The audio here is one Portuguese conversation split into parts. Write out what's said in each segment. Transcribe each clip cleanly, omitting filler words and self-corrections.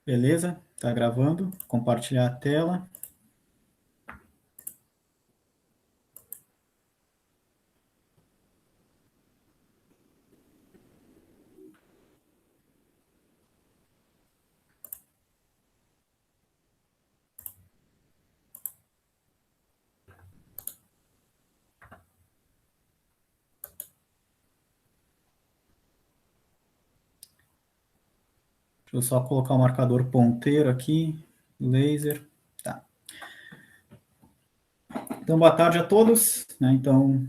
Beleza? Tá gravando. Compartilhar a tela. Deixa eu só colocar o marcador ponteiro aqui. Laser. Tá. Então, boa tarde a todos. Então,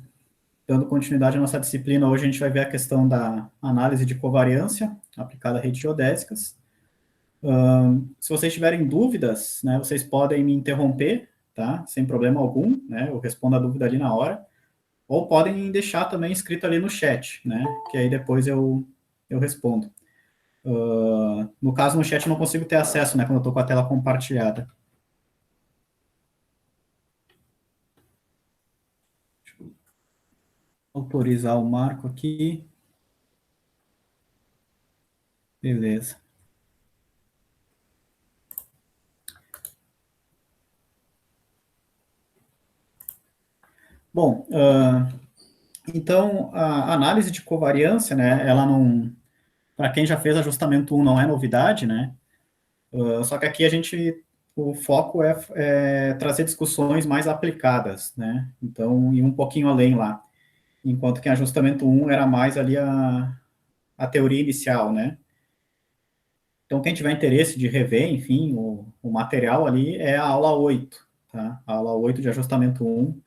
dando continuidade à nossa disciplina, hoje a gente vai ver a questão da análise de covariância aplicada a redes geodésicas. Se vocês tiverem dúvidas, né, vocês podem me interromper, tá? Sem problema algum, né? Eu respondo a dúvida ali na hora. Ou podem deixar também escrito ali no chat, né? Que aí depois eu respondo. No caso, no chat eu não consigo ter acesso, né? Quando eu estou com a tela compartilhada. Deixa eu autorizar o marco aqui. Beleza. Bom, então, a análise de covariância, né? Ela não... Para quem já fez ajustamento 1, não é novidade, né? Só que aqui o foco é trazer discussões mais aplicadas, né? Então, ir um pouquinho além lá. Enquanto que em ajustamento 1 era mais ali a teoria inicial, né? Então, quem tiver interesse de rever, enfim, o material ali é a aula 8, tá? A aula 8 de ajustamento 1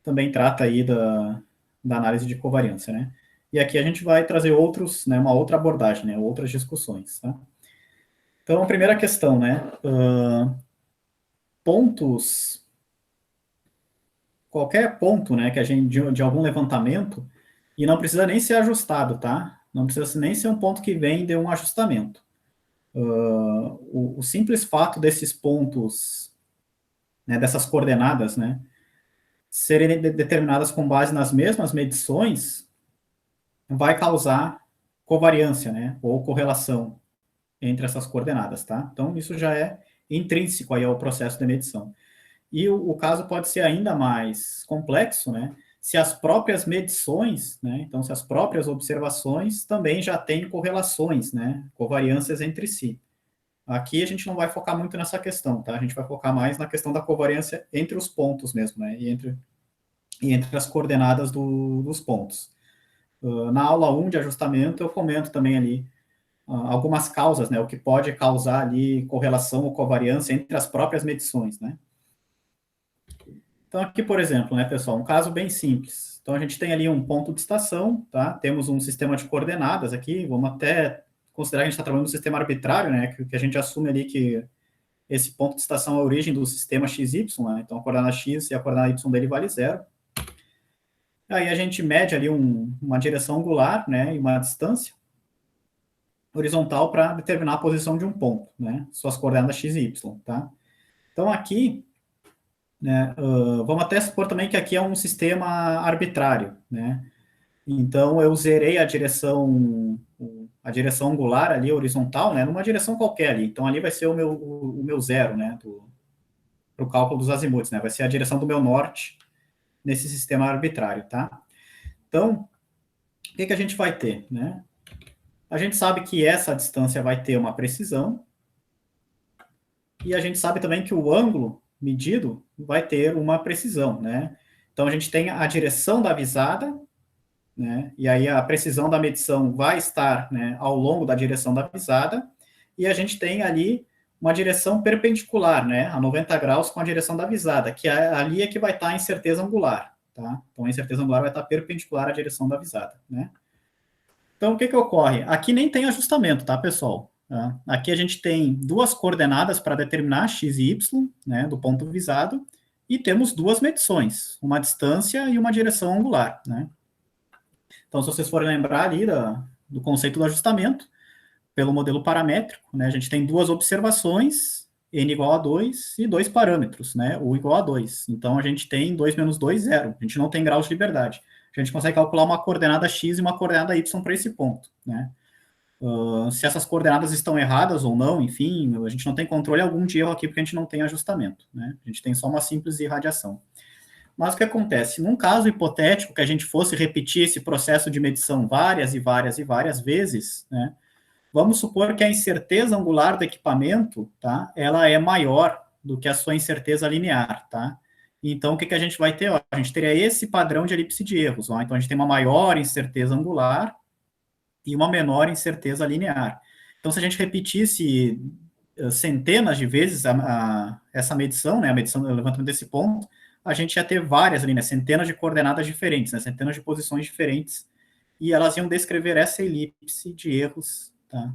também trata aí da análise de covariância, né? E aqui a gente vai trazer outros, né, uma outra abordagem, né, outras discussões, tá? Então, a primeira questão, né, pontos, qualquer ponto, né, que a gente, de algum levantamento, e não precisa nem ser ajustado, tá? Não precisa nem ser um ponto que vem de um ajustamento. O simples fato desses pontos, né, dessas coordenadas, né, serem determinadas com base nas mesmas medições, vai causar covariância, né, ou correlação entre essas coordenadas, tá? Então, isso já é intrínseco aí ao processo de medição. E o caso pode ser ainda mais complexo, né, se as próprias medições, né, então, se as próprias observações também já têm correlações, né, covariâncias entre si. Aqui a gente não vai focar muito nessa questão, tá? A gente vai focar mais na questão da covariância entre os pontos mesmo, né? E entre as coordenadas dos pontos. Na aula 1 de ajustamento, eu comento também ali algumas causas, né? O que pode causar ali correlação ou covariância entre as próprias medições, né? Então, aqui, por exemplo, né, pessoal, um caso bem simples. Então, a gente tem ali um ponto de estação, tá? Temos um sistema de coordenadas aqui, vamos até considerar que a gente está trabalhando no sistema arbitrário, né? Que a gente assume ali que esse ponto de estação é a origem do sistema XY, né? Então a coordenada X e a coordenada Y dele vale zero. Aí a gente mede ali uma direção angular, né, e uma distância horizontal para determinar a posição de um ponto, né, suas coordenadas X e Y, tá? Então aqui, né, vamos até supor também que aqui é um sistema arbitrário, né? Então eu zerei a direção angular ali, horizontal, né, numa direção qualquer ali. Então ali vai ser o meu zero, né, para o cálculo dos azimuths, né? Vai ser a direção do meu norte nesse sistema arbitrário, tá? Então, o que a gente vai ter, né? A gente sabe que essa distância vai ter uma precisão e a gente sabe também que o ângulo medido vai ter uma precisão, né? Então, a gente tem a direção da visada, né? E aí a precisão da medição vai estar, né, ao longo da direção da visada e a gente tem ali uma direção perpendicular, né, a 90 graus com a direção da visada, que ali é que vai estar a incerteza angular, tá? Então, a incerteza angular vai estar perpendicular à direção da visada, né? Então, o que ocorre? Aqui nem tem ajustamento, tá, pessoal? Tá? Aqui a gente tem duas coordenadas para determinar x e y, né, do ponto visado, e temos duas medições, uma distância e uma direção angular, né? Então, se vocês forem lembrar ali do conceito do ajustamento, pelo modelo paramétrico, né, a gente tem duas observações, n igual a 2, e dois parâmetros, né, u igual a 2. Então, a gente tem 2 menos 2, 0. A gente não tem graus de liberdade. A gente consegue calcular uma coordenada x e uma coordenada y para esse ponto, né. se essas coordenadas estão erradas ou não, enfim, a gente não tem controle algum de erro aqui, porque a gente não tem ajustamento, né? A gente tem só uma simples irradiação. Mas o que acontece? Num caso hipotético que a gente fosse repetir esse processo de medição várias e várias e várias vezes, né? Vamos supor que a incerteza angular do equipamento, tá? Ela é maior do que a sua incerteza linear, tá? Então, o que a gente vai ter? Ó, a gente teria esse padrão de elipse de erros, ó. Então, a gente tem uma maior incerteza angular e uma menor incerteza linear. Então, se a gente repetisse centenas de vezes essa medição, né, a medição do levantamento desse ponto, a gente ia ter várias ali, né, centenas de coordenadas diferentes, né, centenas de posições diferentes, e elas iam descrever essa elipse de erros, tá,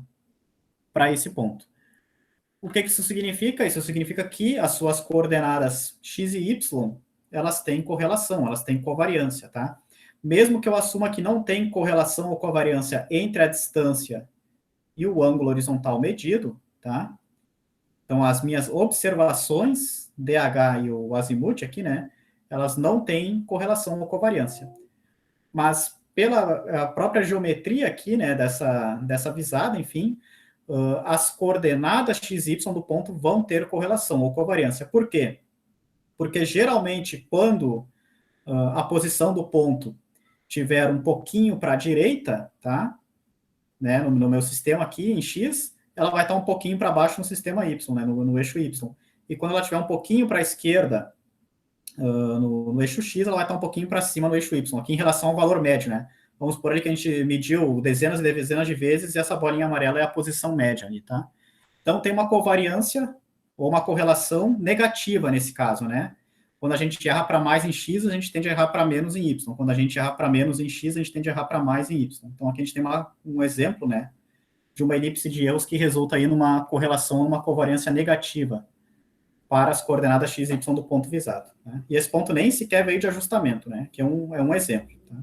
para esse ponto. O que isso significa? Isso significa que as suas coordenadas x e y, elas têm correlação, elas têm covariância, tá? Mesmo que eu assuma que não tem correlação ou covariância entre a distância e o ângulo horizontal medido, tá? Então, as minhas observações, DH e o azimuth aqui, né, elas não têm correlação ou covariância. Mas pela própria geometria aqui, né, dessa visada, enfim, as coordenadas x e y do ponto vão ter correlação ou covariância. Por quê? Porque geralmente, quando a posição do ponto tiver um pouquinho para a direita, tá? Né, no meu sistema aqui, em x, ela vai estar um pouquinho para baixo no sistema y, né, no eixo y. E quando ela estiver um pouquinho para a esquerda, no eixo x, ela vai estar um pouquinho para cima no eixo y, aqui em relação ao valor médio, né? Vamos por ali que a gente mediu dezenas e dezenas de vezes e essa bolinha amarela é a posição média ali, tá? Então, tem uma covariância ou uma correlação negativa nesse caso, né? Quando a gente erra para mais em x, a gente tende a errar para menos em y. Quando a gente erra para menos em x, a gente tende a errar para mais em y. Então, aqui a gente tem um exemplo, né, de uma elipse de erros que resulta aí numa correlação, numa covariância negativa para as coordenadas x e y do ponto visado, né? E esse ponto nem sequer veio de ajustamento, né? Que é um exemplo, tá?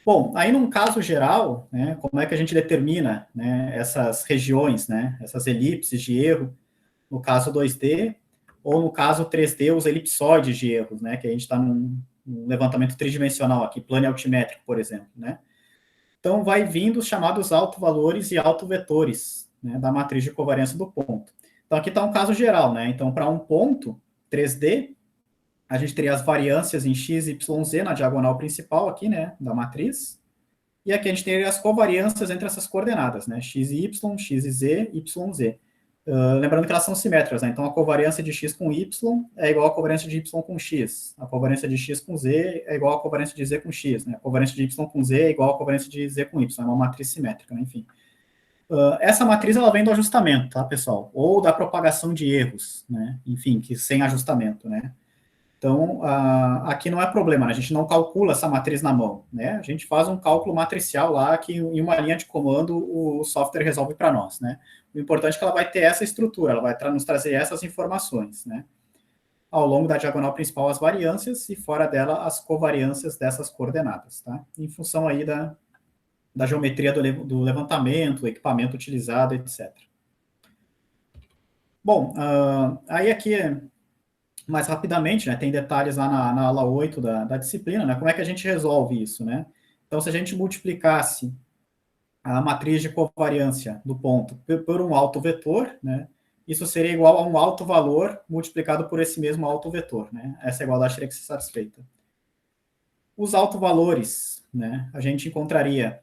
Bom, aí num caso geral, né, como é que a gente determina, né, essas regiões, né, essas elipses de erro, no caso 2D, ou no caso 3D, os elipsoides de erros, né, que a gente está num levantamento tridimensional aqui, plano altimétrico, por exemplo, né? Então, vai vindo os chamados autovalores e autovetores, né, da matriz de covariância do ponto. Então, aqui está um caso geral, né? Então, para um ponto 3D, a gente teria as variâncias em x, y, z na diagonal principal aqui, né, da matriz. E aqui a gente teria as covariâncias entre essas coordenadas, né, x e y, x e z, y, z. Lembrando que elas são simétricas, né? Então a covariância de x com y é igual à covariância de y com x. A covariância de x com z é igual à covariância de z com x, né? A covariância de y com z é igual à covariância de z com y. É uma matriz simétrica, né? Enfim. Essa matriz ela vem do ajustamento, tá, pessoal? Ou da propagação de erros, né? Enfim, que sem ajustamento, né? Então, aqui não é problema, né? A gente não calcula essa matriz na mão, né? A gente faz um cálculo matricial lá que em uma linha de comando o software resolve para nós, né? O importante é que ela vai ter essa estrutura, ela vai nos trazer essas informações, né? Ao longo da diagonal principal, as variâncias e fora dela, as covariâncias dessas coordenadas, tá? Em função aí da geometria do levantamento, do equipamento utilizado, etc. Bom, aí aqui mais rapidamente, né, tem detalhes lá na aula 8 da disciplina, né, como é que a gente resolve isso, né? Então, se a gente multiplicasse a matriz de covariância do ponto por um autovetor, né, isso seria igual a um alto valor multiplicado por esse mesmo autovetor, né? Essa igualdade teria que ser satisfeita. Os autovalores, né, a gente encontraria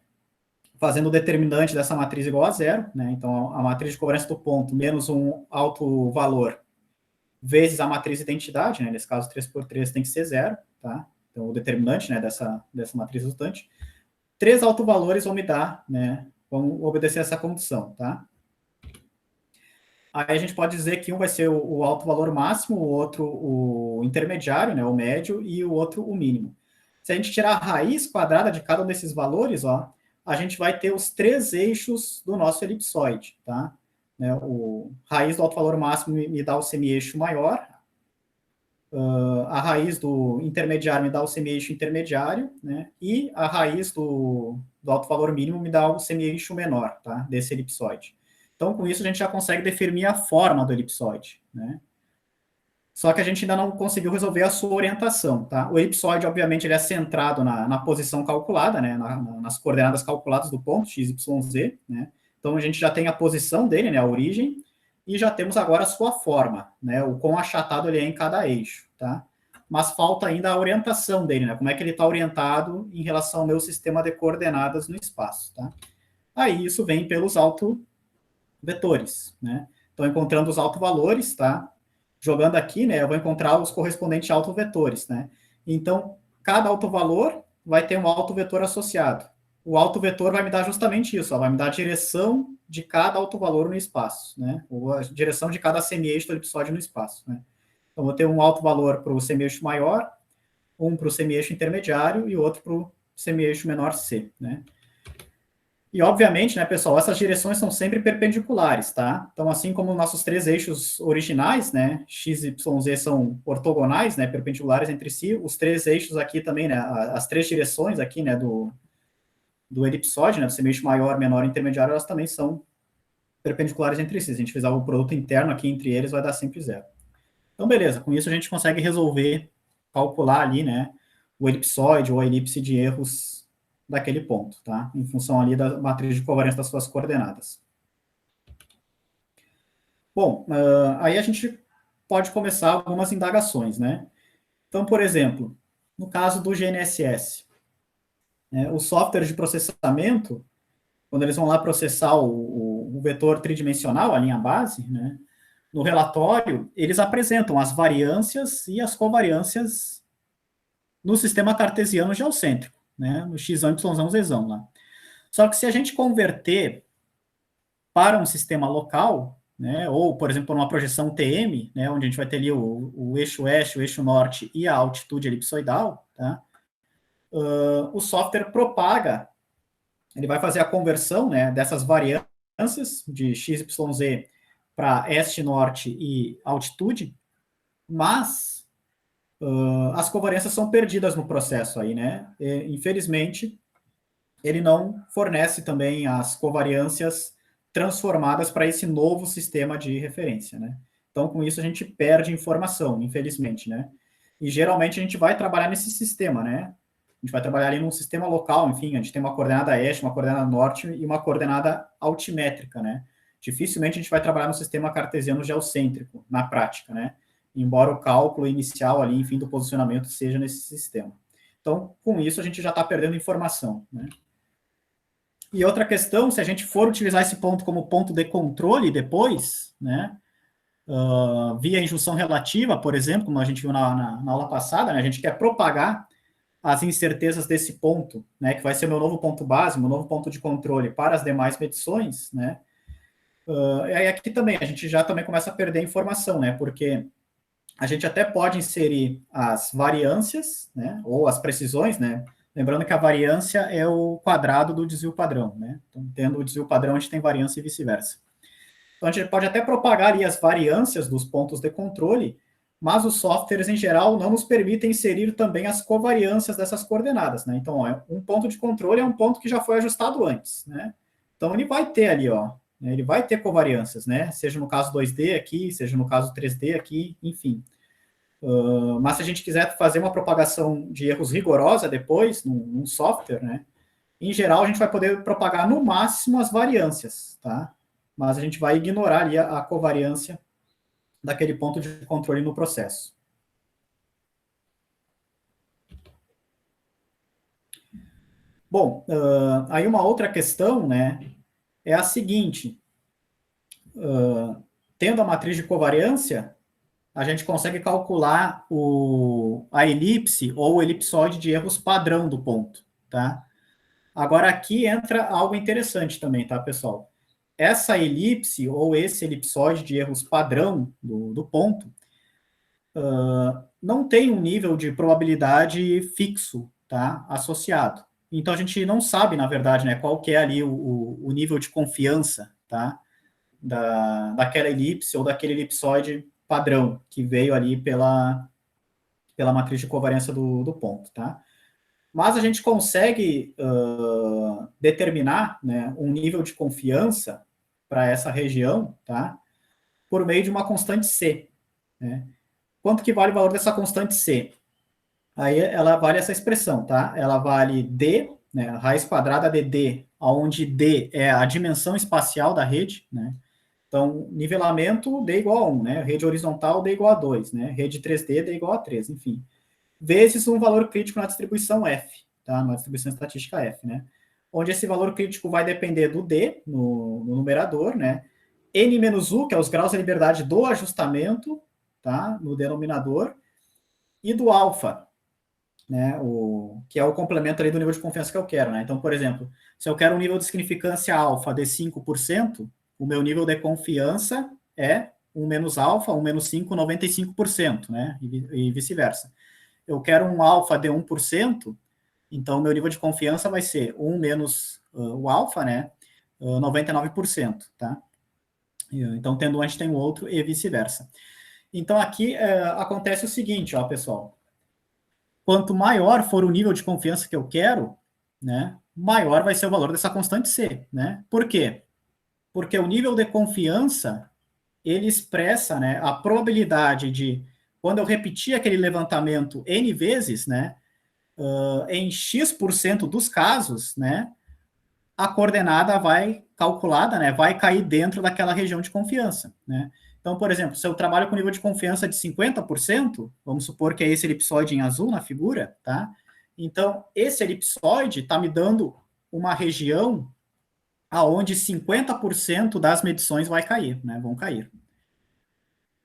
fazendo o determinante dessa matriz igual a zero, né? Então, a matriz de covariância do ponto menos um alto valor vezes a matriz identidade, né? Nesse caso, 3 por 3 tem que ser zero, tá? Então, o determinante, né, dessa matriz resultante. 3 autovalores vão me dar, né? Vão obedecer essa condição, tá? Aí a gente pode dizer que um vai ser o alto valor máximo, o outro o intermediário, né, o médio, e o outro o mínimo. Se a gente tirar a raiz quadrada de cada um desses valores, ó, a gente vai ter os 3 eixos do nosso elipsoide, tá? Né, o raiz do alto valor máximo me dá o semi-eixo maior, a raiz do intermediário me dá o semi-eixo intermediário, né, e a raiz do alto valor mínimo me dá o semi-eixo menor, tá, desse elipsoide. Então, com isso, a gente já consegue definir a forma do elipsoide, né? só que a gente ainda não conseguiu resolver a sua orientação, tá? O elipsoide, obviamente, ele é centrado na posição calculada, né? Nas coordenadas calculadas do ponto, x, y, z, né? Então, a gente já tem a posição dele, né? A origem, e já temos agora a sua forma, né? O quão achatado ele é em cada eixo, tá? Mas falta ainda a orientação dele, né? Como é que ele está orientado em relação ao meu sistema de coordenadas no espaço, tá? Aí, isso vem pelos autovetores, né? Então, encontrando os autovalores, tá? Jogando aqui, né, eu vou encontrar os correspondentes autovetores, né? Então, cada autovalor vai ter um autovetor associado. O autovetor vai me dar justamente isso, ó, vai me dar a direção de cada autovalor no espaço, né? Ou a direção de cada semi-eixo do elipsóide no espaço, né? Então, vou ter um autovalor para o semi-eixo maior, um para o semi-eixo intermediário e outro para o semi-eixo menor C, né? E, obviamente, né, pessoal, essas direções são sempre perpendiculares, tá? Então, assim como nossos três eixos originais, né, x, y, z são ortogonais, né, perpendiculares entre si, os três eixos aqui também, né, as três direções aqui, né, do elipsóide, né, do semi-eixo maior, menor e intermediário, elas também são perpendiculares entre si. Se a gente fizer o produto interno aqui entre eles, vai dar sempre zero. Então, beleza, com isso a gente consegue resolver, calcular ali, né, o elipsóide ou a elipse de erros daquele ponto, tá? Em função ali da matriz de covariância das suas coordenadas. Bom, aí a gente pode começar algumas indagações, né? Então, por exemplo, no caso do GNSS, né, os softwares de processamento, quando eles vão lá processar o vetor tridimensional, a linha base, né, no relatório, eles apresentam as variâncias e as covariâncias no sistema cartesiano geocêntrico, né, no x, y, z lá. Só que se a gente converter para um sistema local, né, ou, por exemplo, numa projeção TM, né, onde a gente vai ter ali o eixo oeste, o eixo norte e a altitude elipsoidal, tá, o software propaga, ele vai fazer a conversão, né, dessas variâncias de x, y, z para este, norte e altitude, mas as covariâncias são perdidas no processo aí, né? E, infelizmente, ele não fornece também as covariâncias transformadas para esse novo sistema de referência, né? Então, com isso, a gente perde informação, infelizmente, né? E geralmente a gente vai trabalhar nesse sistema, né? A gente vai trabalhar ali num sistema local, enfim, a gente tem uma coordenada este, uma coordenada norte e uma coordenada altimétrica, né? Dificilmente a gente vai trabalhar no sistema cartesiano geocêntrico, na prática, né? Embora o cálculo inicial ali, enfim, do posicionamento seja nesse sistema. Então, com isso, a gente já está perdendo informação, né? E outra questão, se a gente for utilizar esse ponto como ponto de controle depois, né, via injunção relativa, por exemplo, como a gente viu na aula passada, né, a gente quer propagar as incertezas desse ponto, né, que vai ser o meu novo ponto base, meu novo ponto de controle para as demais medições, né, e aí aqui também, a gente já também começa a perder informação, né, porque a gente até pode inserir as variâncias, né, ou as precisões, né, lembrando que a variância é o quadrado do desvio padrão, né, então, tendo o desvio padrão, a gente tem variância e vice-versa. Então, a gente pode até propagar ali as variâncias dos pontos de controle, mas os softwares, em geral, não nos permitem inserir também as covariâncias dessas coordenadas, né, então, ó, um ponto de controle é um ponto que já foi ajustado antes, né, então ele vai ter ali, ó, ele vai ter covariâncias, né? Seja no caso 2D aqui, seja no caso 3D aqui, enfim. Mas se a gente quiser fazer uma propagação de erros rigorosa depois, num software, né? Em geral, a gente vai poder propagar no máximo as variâncias, tá? Mas a gente vai ignorar ali a covariância daquele ponto de controle no processo. Bom, aí uma outra questão, né, é a seguinte, tendo a matriz de covariância, a gente consegue calcular a elipse ou o elipsoide de erros padrão do ponto, tá? Agora aqui entra algo interessante também, tá, pessoal? Essa elipse ou esse elipsoide de erros padrão do ponto não tem um nível de probabilidade fixo, tá, associado. Então a gente não sabe, na verdade, né, qual que é ali o nível de confiança, tá, daquela elipse ou daquele elipsoide padrão que veio ali pela matriz de covariância do ponto, tá? Mas a gente consegue determinar, né, um nível de confiança para essa região, tá? Por meio de uma constante C, né? quanto que vale o valor dessa constante C? Aí ela vale essa expressão, tá? Ela vale D, né, a raiz quadrada de D, onde D é a dimensão espacial da rede, né? Então, nivelamento D igual a 1, né? Rede horizontal D igual a 2, né? Rede 3D D igual a 3, enfim. Vezes um valor crítico na distribuição F, tá? Na distribuição estatística F, né? Onde esse valor crítico vai depender do D no numerador, né? N menos U, que é os graus de liberdade do ajustamento, tá? No denominador, e do alfa, né? Que é o complemento ali do nível de confiança que eu quero, né? Então, por exemplo, se eu quero um nível de significância alfa de 5%, o meu nível de confiança é 1 menos alfa, 1 menos 5, 95%, né? E vice-versa. Eu quero um alfa de 1%, então o meu nível de confiança vai ser 1 menos o alfa, né? 99%, tá? Então, tendo um, a gente tem o outro e vice-versa. Então, aqui acontece o seguinte, ó, pessoal. Quanto maior for o nível de confiança que eu quero, né, maior vai ser o valor dessa constante C, né? Por quê? Porque o nível de confiança, ele expressa, né, a probabilidade de, quando eu repetir aquele levantamento N vezes, né, em X% dos casos, né, a coordenada vai calculada, né, vai cair dentro daquela região de confiança, né? Então, por exemplo, se eu trabalho com nível de confiança de 50%, vamos supor que é esse elipsoide em azul na figura, tá? Então, esse elipsoide está me dando uma região aonde 50% das medições vai cair, né? Vão cair.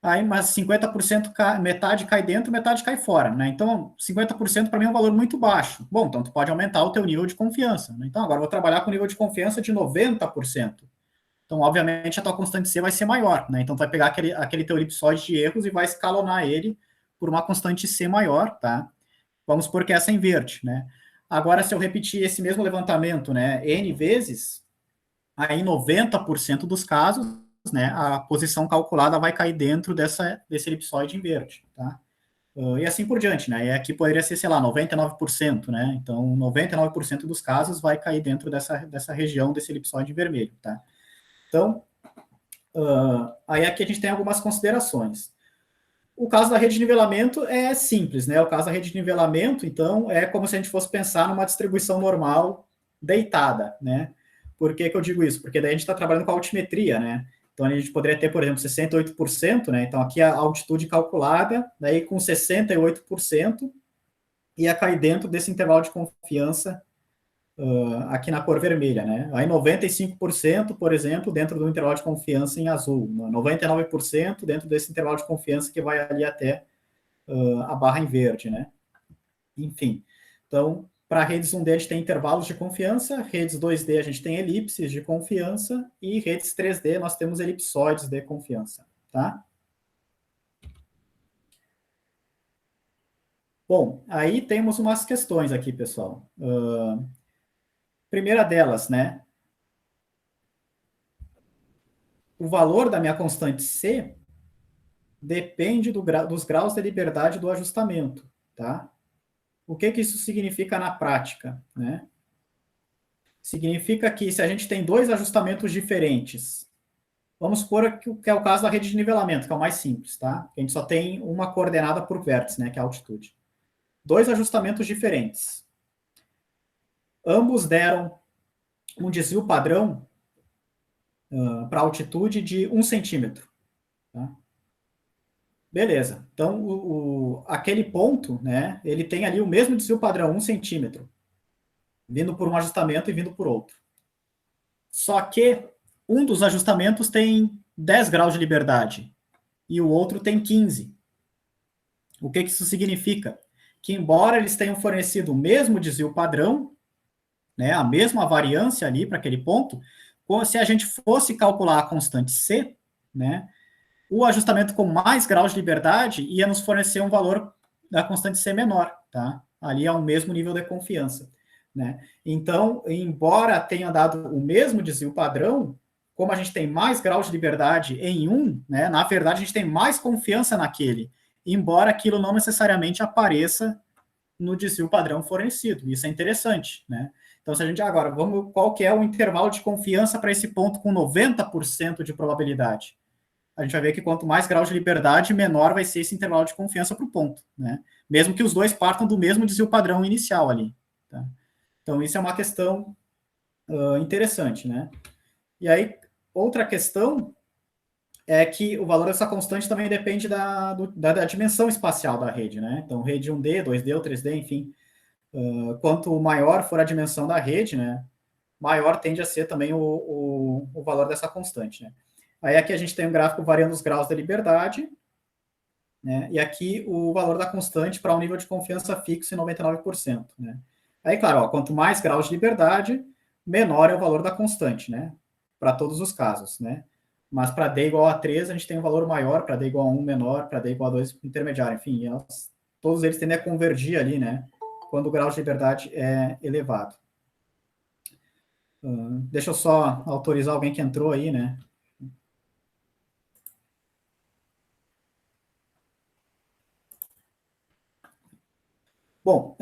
Aí, mas 50% metade cai dentro, metade cai fora, né? Então, 50% para mim é um valor muito baixo. Bom, então tu pode aumentar o teu nível de confiança, né? Então, agora eu vou trabalhar com nível de confiança de 90%. Então, obviamente, a tua constante C vai ser maior, né? Então, tu vai pegar aquele teu elipsoide de erros e vai escalonar ele por uma constante C maior, tá? Vamos supor que essa inverte, né? Agora, se eu repetir esse mesmo levantamento, né, N vezes, aí 90% dos casos, né, a posição calculada vai cair dentro desse elipsoide inverte, tá? E assim por diante, né? E aqui poderia ser, sei lá, 99%, né? Então, 99% dos casos vai cair dentro dessa região desse elipsoide vermelho, tá? Então, aí aqui a gente tem algumas considerações. O caso da rede de nivelamento é simples, né? O caso da rede de nivelamento, então, é como se a gente fosse pensar numa distribuição normal deitada, né? Por que que eu digo isso? Porque daí a gente está trabalhando com altimetria, né? Então, a gente poderia ter, por exemplo, 68%, né? Então, aqui a altitude calculada, daí com 68%, ia cair dentro desse intervalo de confiança aqui na cor vermelha, né? Aí 95%, por exemplo, dentro do intervalo de confiança em azul, 99% dentro desse intervalo de confiança que vai ali até a barra em verde, né? Enfim, então, para redes 1D a gente tem intervalos de confiança, redes 2D a gente tem elipses de confiança e redes 3D nós temos elipsoides de confiança, tá? Bom, aí temos umas questões aqui, pessoal. Primeira delas, né? O valor da minha constante C depende dos graus de liberdade do ajustamento, tá? O que que isso significa na prática, né? Significa que se a gente tem dois ajustamentos diferentes, vamos supor que é o caso da rede de nivelamento, que é o mais simples, tá? A gente só tem uma coordenada por vértice, né, que é a altitude. Dois ajustamentos diferentes. Ambos deram um desvio padrão para altitude de 1 centímetro, tá? Beleza. Então, aquele ponto, né, ele tem ali o mesmo desvio padrão, 1 centímetro, vindo por um ajustamento e vindo por outro. Só que um dos ajustamentos tem 10 graus de liberdade e o outro tem 15. O que isso significa? Que embora eles tenham fornecido o mesmo desvio padrão, né, a mesma variância ali para aquele ponto, se a gente fosse calcular a constante C, né, o ajustamento com mais graus de liberdade ia nos fornecer um valor da constante C menor, tá? Ali é o mesmo nível de confiança, né? Então, embora tenha dado o mesmo desvio padrão, como a gente tem mais graus de liberdade em um, né? Na verdade, a gente tem mais confiança naquele, embora aquilo não necessariamente apareça no desvio padrão fornecido. Isso é interessante, né? Então, se a gente agora, qual que é o intervalo de confiança para esse ponto com 90% de probabilidade? a gente vai ver que quanto mais grau de liberdade, menor vai ser esse intervalo de confiança para o ponto, né? Mesmo que os dois partam do mesmo desvio padrão inicial ali. Tá? Então, isso é uma questão interessante, né? E aí, outra questão é que o valor dessa constante também depende da dimensão espacial da rede, né? Então, rede 1D, 2D ou 3D, enfim. Quanto maior for a dimensão da rede, né, maior tende a ser também o valor dessa constante, né? Aí aqui a gente tem um gráfico variando os graus da liberdade, né? E aqui o valor da constante para um nível de confiança fixo em 99%, né? Aí, claro, ó, quanto mais graus de liberdade, menor é o valor da constante, né? Para todos os casos, né? Mas para D igual a 3, a gente tem um valor maior, para D igual a 1 menor, para D igual a 2 intermediário, enfim, todos eles tendem a convergir ali, né? Quando o grau de liberdade é elevado. Deixa eu só autorizar alguém que entrou aí, né? Bom,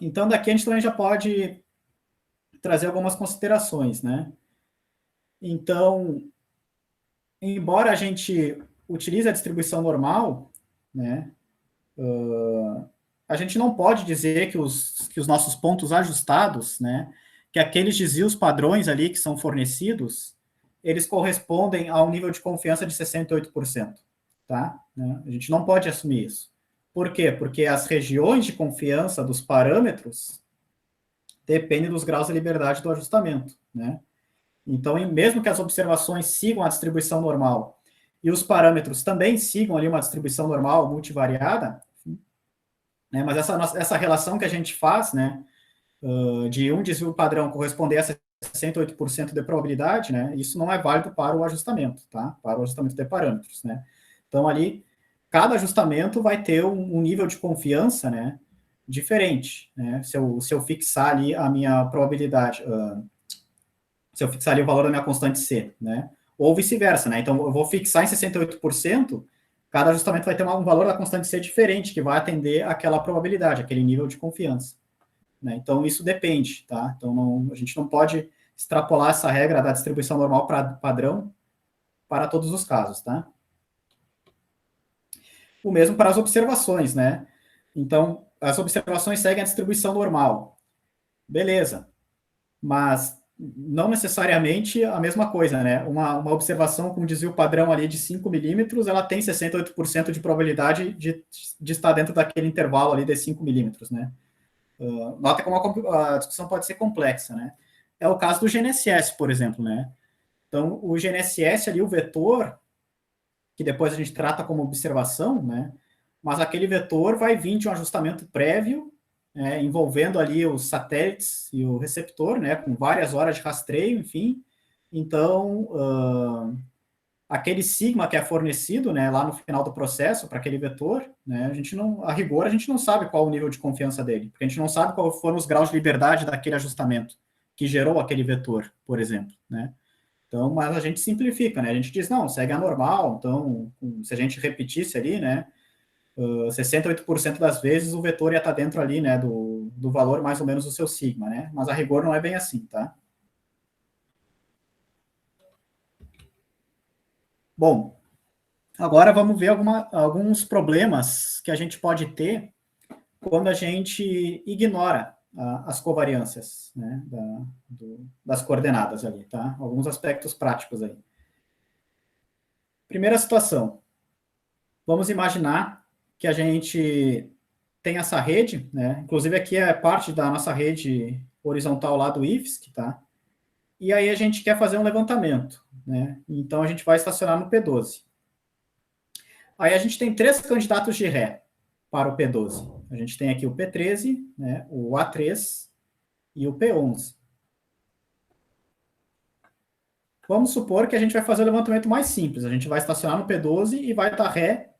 então daqui a gente também já pode trazer algumas considerações, né? Então, embora a gente utilize a distribuição normal, né? A gente não pode dizer que os nossos pontos ajustados, né? Que aqueles desvios padrões ali que são fornecidos, eles correspondem a um nível de confiança de 68%, tá? Né? A gente não pode assumir isso. Por quê? Porque as regiões de confiança dos parâmetros dependem dos graus de liberdade do ajustamento, né? Então, mesmo que as observações sigam a distribuição normal e os parâmetros também sigam ali uma distribuição normal multivariada, né? Mas essa relação que a gente faz, né, de um desvio padrão corresponder a 68% de probabilidade, né, isso não é válido para o ajustamento, tá? Para o ajustamento de parâmetros, né? Então, ali, cada ajustamento vai ter um nível de confiança, né, diferente, né? Se eu fixar ali a minha probabilidade, se eu fixar ali o valor da minha constante C, né? Ou vice-versa, né? Então, eu vou fixar em 68%, cada ajustamento vai ter um valor da constante C diferente, que vai atender aquela probabilidade, aquele nível de confiança. Né? Então, isso depende, tá? Então, a gente não pode extrapolar essa regra da distribuição normal para padrão para todos os casos, tá? O mesmo para as observações, né? Então, as observações seguem a distribuição normal. Beleza. Mas não necessariamente a mesma coisa, né? Uma observação com desvio padrão ali de 5 milímetros, ela tem 68% de probabilidade de estar dentro daquele intervalo ali de 5 milímetros, né? Nota como a discussão pode ser complexa, né? É o caso do GNSS, por exemplo, né? Então, o GNSS ali, o vetor, que depois a gente trata como observação, né? Mas aquele vetor vai vir de um ajustamento prévio, envolvendo ali os satélites e o receptor, né? Com várias horas de rastreio, enfim. Então, aquele sigma que é fornecido, né, lá no final do processo para aquele vetor, né, a rigor a gente não sabe qual o nível de confiança dele, porque a gente não sabe quais foram os graus de liberdade daquele ajustamento que gerou aquele vetor, por exemplo, né? Então, mas a gente simplifica, né? A gente diz, não, segue a normal, então, se a gente repetisse ali, né, 68% das vezes o vetor ia estar dentro ali, né, do valor mais ou menos do seu sigma, né? Mas a rigor não é bem assim, tá? Bom, agora vamos ver alguns problemas que a gente pode ter quando a gente ignora as covariâncias, né, das coordenadas ali, tá? Alguns aspectos práticos aí. Primeira situação. Vamos imaginar que a gente tem essa rede, né? Inclusive aqui é parte da nossa rede horizontal lá do IFSC, tá? E aí a gente quer fazer um levantamento, né? Então a gente vai estacionar no P12. Aí a gente tem três candidatos de ré para o P12. A gente tem aqui o P13, né, o A3 e o P11. Vamos supor que a gente vai fazer o levantamento mais simples. A gente vai estacionar no P12 e vai dar ré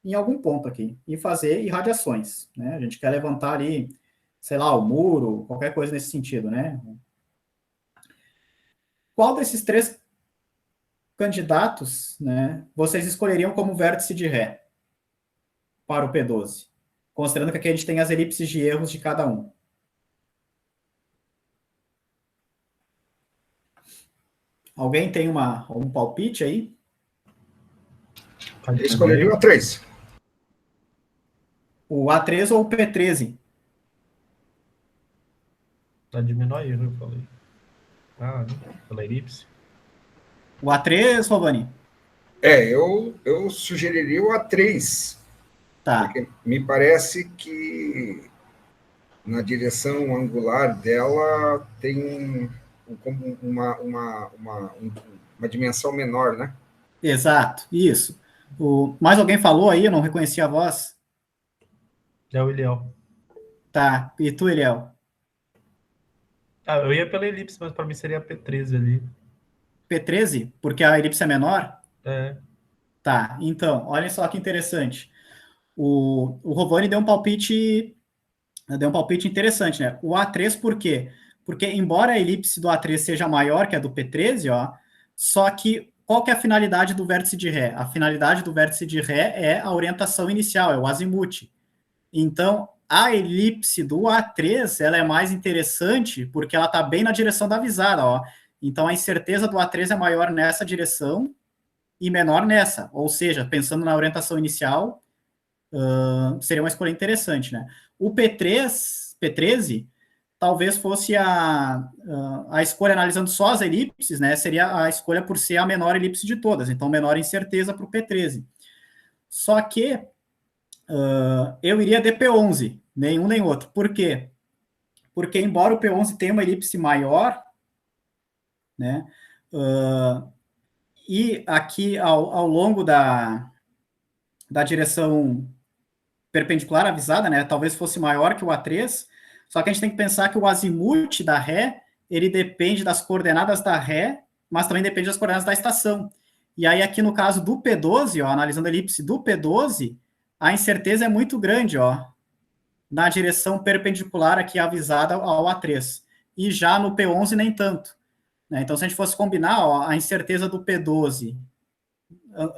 em algum ponto aqui e fazer irradiações, né? A gente quer levantar ali, sei lá, o muro, qualquer coisa nesse sentido, né? Qual desses três candidatos, né, vocês escolheriam como vértice de ré para o P12? Considerando que aqui a gente tem as elipses de erros de cada um. Alguém tem um palpite aí? Eu escolheria o A3. O A3 ou o P13? Tá diminuindo, eu falei. Pela elipse. O A3, Rovani? Eu sugeriria o A3, Tá. porque me parece que na direção angular dela tem uma dimensão menor, né? Exato, isso. Mais alguém falou aí, eu não reconheci a voz. É o Iliel. Tá, e tu, Eliel? Eu ia pela elipse, mas para mim seria a P13 ali. P13, porque a elipse é menor? É. Tá, então, olha só que interessante. O Rovani deu um palpite interessante, né? O A3 por quê? Porque embora a elipse do A3 seja maior que a do P13, ó, só que qual que é a finalidade do vértice de ré? A finalidade do vértice de ré é a orientação inicial, é o azimuth. Então, a elipse do A3, ela é mais interessante porque ela está bem na direção da visada, ó. Então, a incerteza do A3 é maior nessa direção e menor nessa. Ou seja, pensando na orientação inicial, seria uma escolha interessante, né? O P13, talvez fosse a escolha analisando só as elipses, né? Seria a escolha por ser a menor elipse de todas, então menor incerteza para o P13. Só que eu iria de P11, nenhum nem outro. Por quê? Porque embora o P11 tenha uma elipse maior, né? E aqui ao longo da direção perpendicular avisada, né? Talvez fosse maior que o A3, só que a gente tem que pensar que o azimuth da ré, ele depende das coordenadas da ré, mas também depende das coordenadas da estação. E aí, aqui no caso do P12, ó, analisando a elipse do P12, a incerteza é muito grande, ó, na direção perpendicular aqui avisada ao A3. E já no P11 nem tanto. Né? Então, se a gente fosse combinar, ó, a incerteza do P12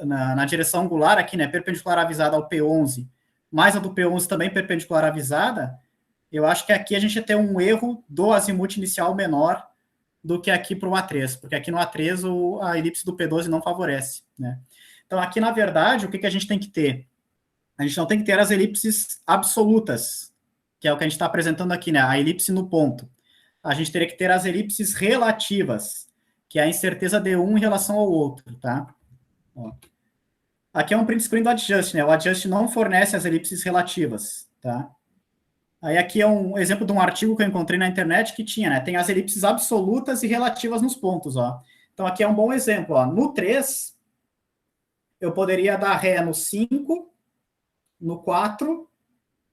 na direção angular aqui, né, perpendicular avisada ao P11, mais a do P11 também perpendicular avisada, eu acho que aqui a gente ia ter um erro do azimuth inicial menor do que aqui para o A3, porque aqui no A3 a elipse do P12 não favorece. Né? Então, aqui, na verdade, o que a gente tem que ter? A gente não tem que ter as elipses absolutas, que é o que a gente está apresentando aqui, né? A elipse no ponto. A gente teria que ter as elipses relativas, que é a incerteza de um em relação ao outro, tá? Ó. Aqui é um print screen do Adjust, né? O Adjust não fornece as elipses relativas, tá? Aí aqui é um exemplo de um artigo que eu encontrei na internet que tinha, né? Tem as elipses absolutas e relativas nos pontos, ó. Então aqui é um bom exemplo, ó. No 3, eu poderia dar ré no 5, no 4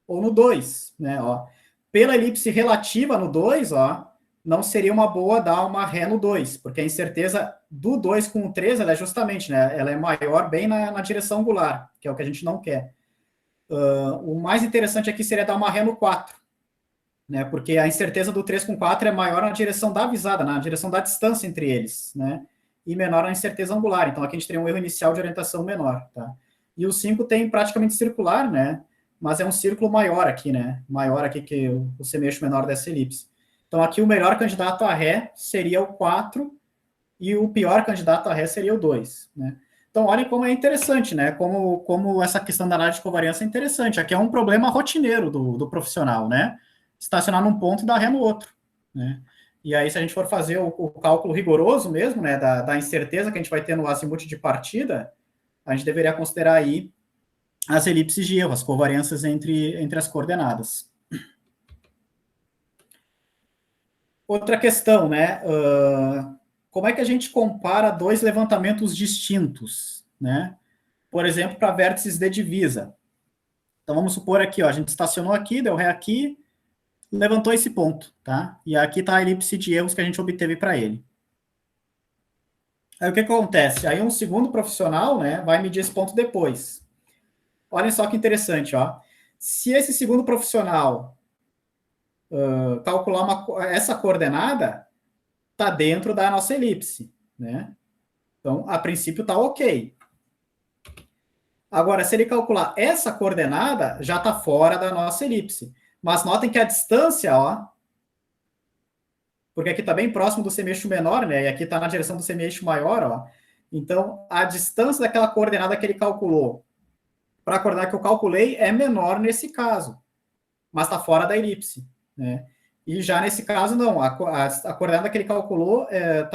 ou no 2, né? Ó. Pela elipse relativa no 2, ó, não seria uma boa dar uma ré no 2, porque a incerteza do 2 com o 3, ela é justamente, né? Ela é maior bem na direção angular, que é o que a gente não quer. O mais interessante aqui seria dar uma ré no 4, né? Porque a incerteza do 3 com 4 é maior na direção da visada, na direção da distância entre eles, né? E menor na incerteza angular. Então aqui a gente teria um erro inicial de orientação menor, tá? E o 5 tem praticamente circular, né? Mas é um círculo maior aqui, né? Maior aqui que o semeixo menor dessa elipse. Então aqui o melhor candidato a ré seria o 4 e o pior candidato a ré seria o 2, né? Então, olhem como é interessante, né? Como essa questão da análise de covariância é interessante. Aqui é um problema rotineiro do profissional, né? Estacionar num ponto e dar ré no outro, né? E aí, se a gente for fazer o cálculo rigoroso mesmo, né, da incerteza que a gente vai ter no azimuth de partida, a gente deveria considerar aí as elipses de erro, as covariâncias entre as coordenadas. Outra questão, né? Como é que a gente compara dois levantamentos distintos, né? Por exemplo, para vértices de divisa. Então, vamos supor aqui, ó, a gente estacionou aqui, deu ré aqui, levantou esse ponto, tá? E aqui está a elipse de erros que a gente obteve para ele. Aí o que acontece? Aí um segundo profissional, né, vai medir esse ponto depois. Olhem só que interessante, ó. Se esse segundo profissional calcular essa coordenada, está dentro da nossa elipse, né? Então, a princípio está ok. Agora, se ele calcular essa coordenada, já está fora da nossa elipse. Mas notem que a distância, ó, porque aqui está bem próximo do semi-eixo menor, né? E aqui está na direção do semi-eixo maior, ó. Então, a distância daquela coordenada que ele calculou para a coordenada que eu calculei é menor nesse caso, mas está fora da elipse, né? E já nesse caso, não, a coordenada que ele calculou é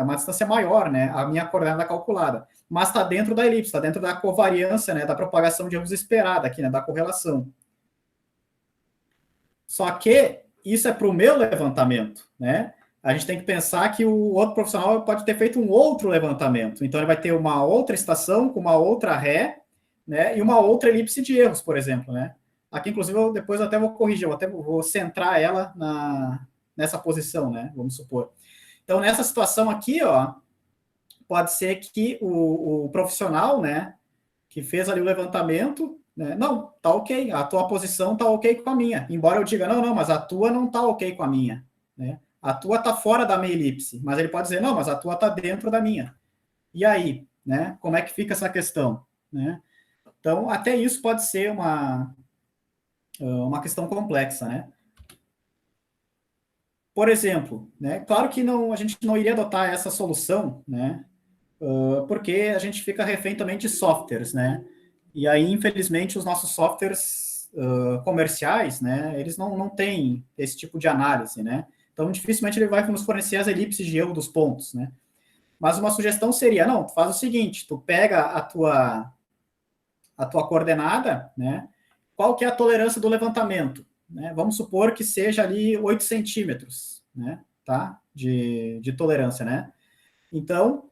uma distância maior, né? A minha coordenada calculada, mas está dentro da elipse, está dentro da covariância, né? Da propagação de erros esperada aqui, né? Da correlação. Só que isso é para o meu levantamento, né? A gente tem que pensar que o outro profissional pode ter feito um outro levantamento. Então, ele vai ter uma outra estação com uma outra ré, né? E uma outra elipse de erros, por exemplo, né? Aqui, inclusive, depois eu até vou corrigir, eu até vou centrar ela nessa posição, né? Vamos supor. Então, nessa situação aqui, ó, pode ser que o profissional, né, que fez ali o levantamento, né, não, tá ok, a tua posição tá ok com a minha. Embora eu diga, não, mas a tua não tá ok com a minha, né? A tua tá fora da minha elipse, mas ele pode dizer, não, mas a tua tá dentro da minha. E aí, né? Como é que fica essa questão, né? Então, até isso pode ser uma questão complexa, né? Por exemplo, né? Claro que a gente não iria adotar essa solução, né? Porque a gente fica refém também de softwares, né? E aí, infelizmente, os nossos softwares comerciais, né? Eles não têm esse tipo de análise, né? Então, dificilmente ele vai nos fornecer as elipses de erro dos pontos, né? Mas uma sugestão seria, não, tu faz o seguinte, tu pega a tua coordenada, né? Qual que é a tolerância do levantamento? Né? Vamos supor que seja ali 8 centímetros, né? Tá? De tolerância, né? Então,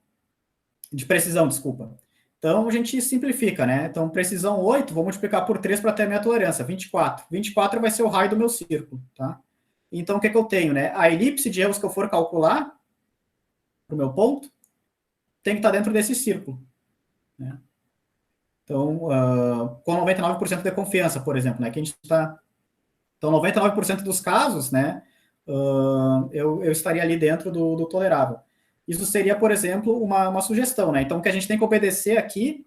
de precisão, desculpa. Então, a gente simplifica, né? Então, precisão 8, vou multiplicar por 3 para ter a minha tolerância, 24. 24 vai ser o raio do meu círculo, tá? Então, o que eu tenho, né? A elipse de erros que eu for calcular para o meu ponto tem que estar dentro desse círculo, né? Então, com 99% de confiança, por exemplo, né? Que a gente está... Então, 99% dos casos, né? Eu estaria ali dentro do tolerável. Isso seria, por exemplo, uma sugestão, né? Então, o que a gente tem que obedecer aqui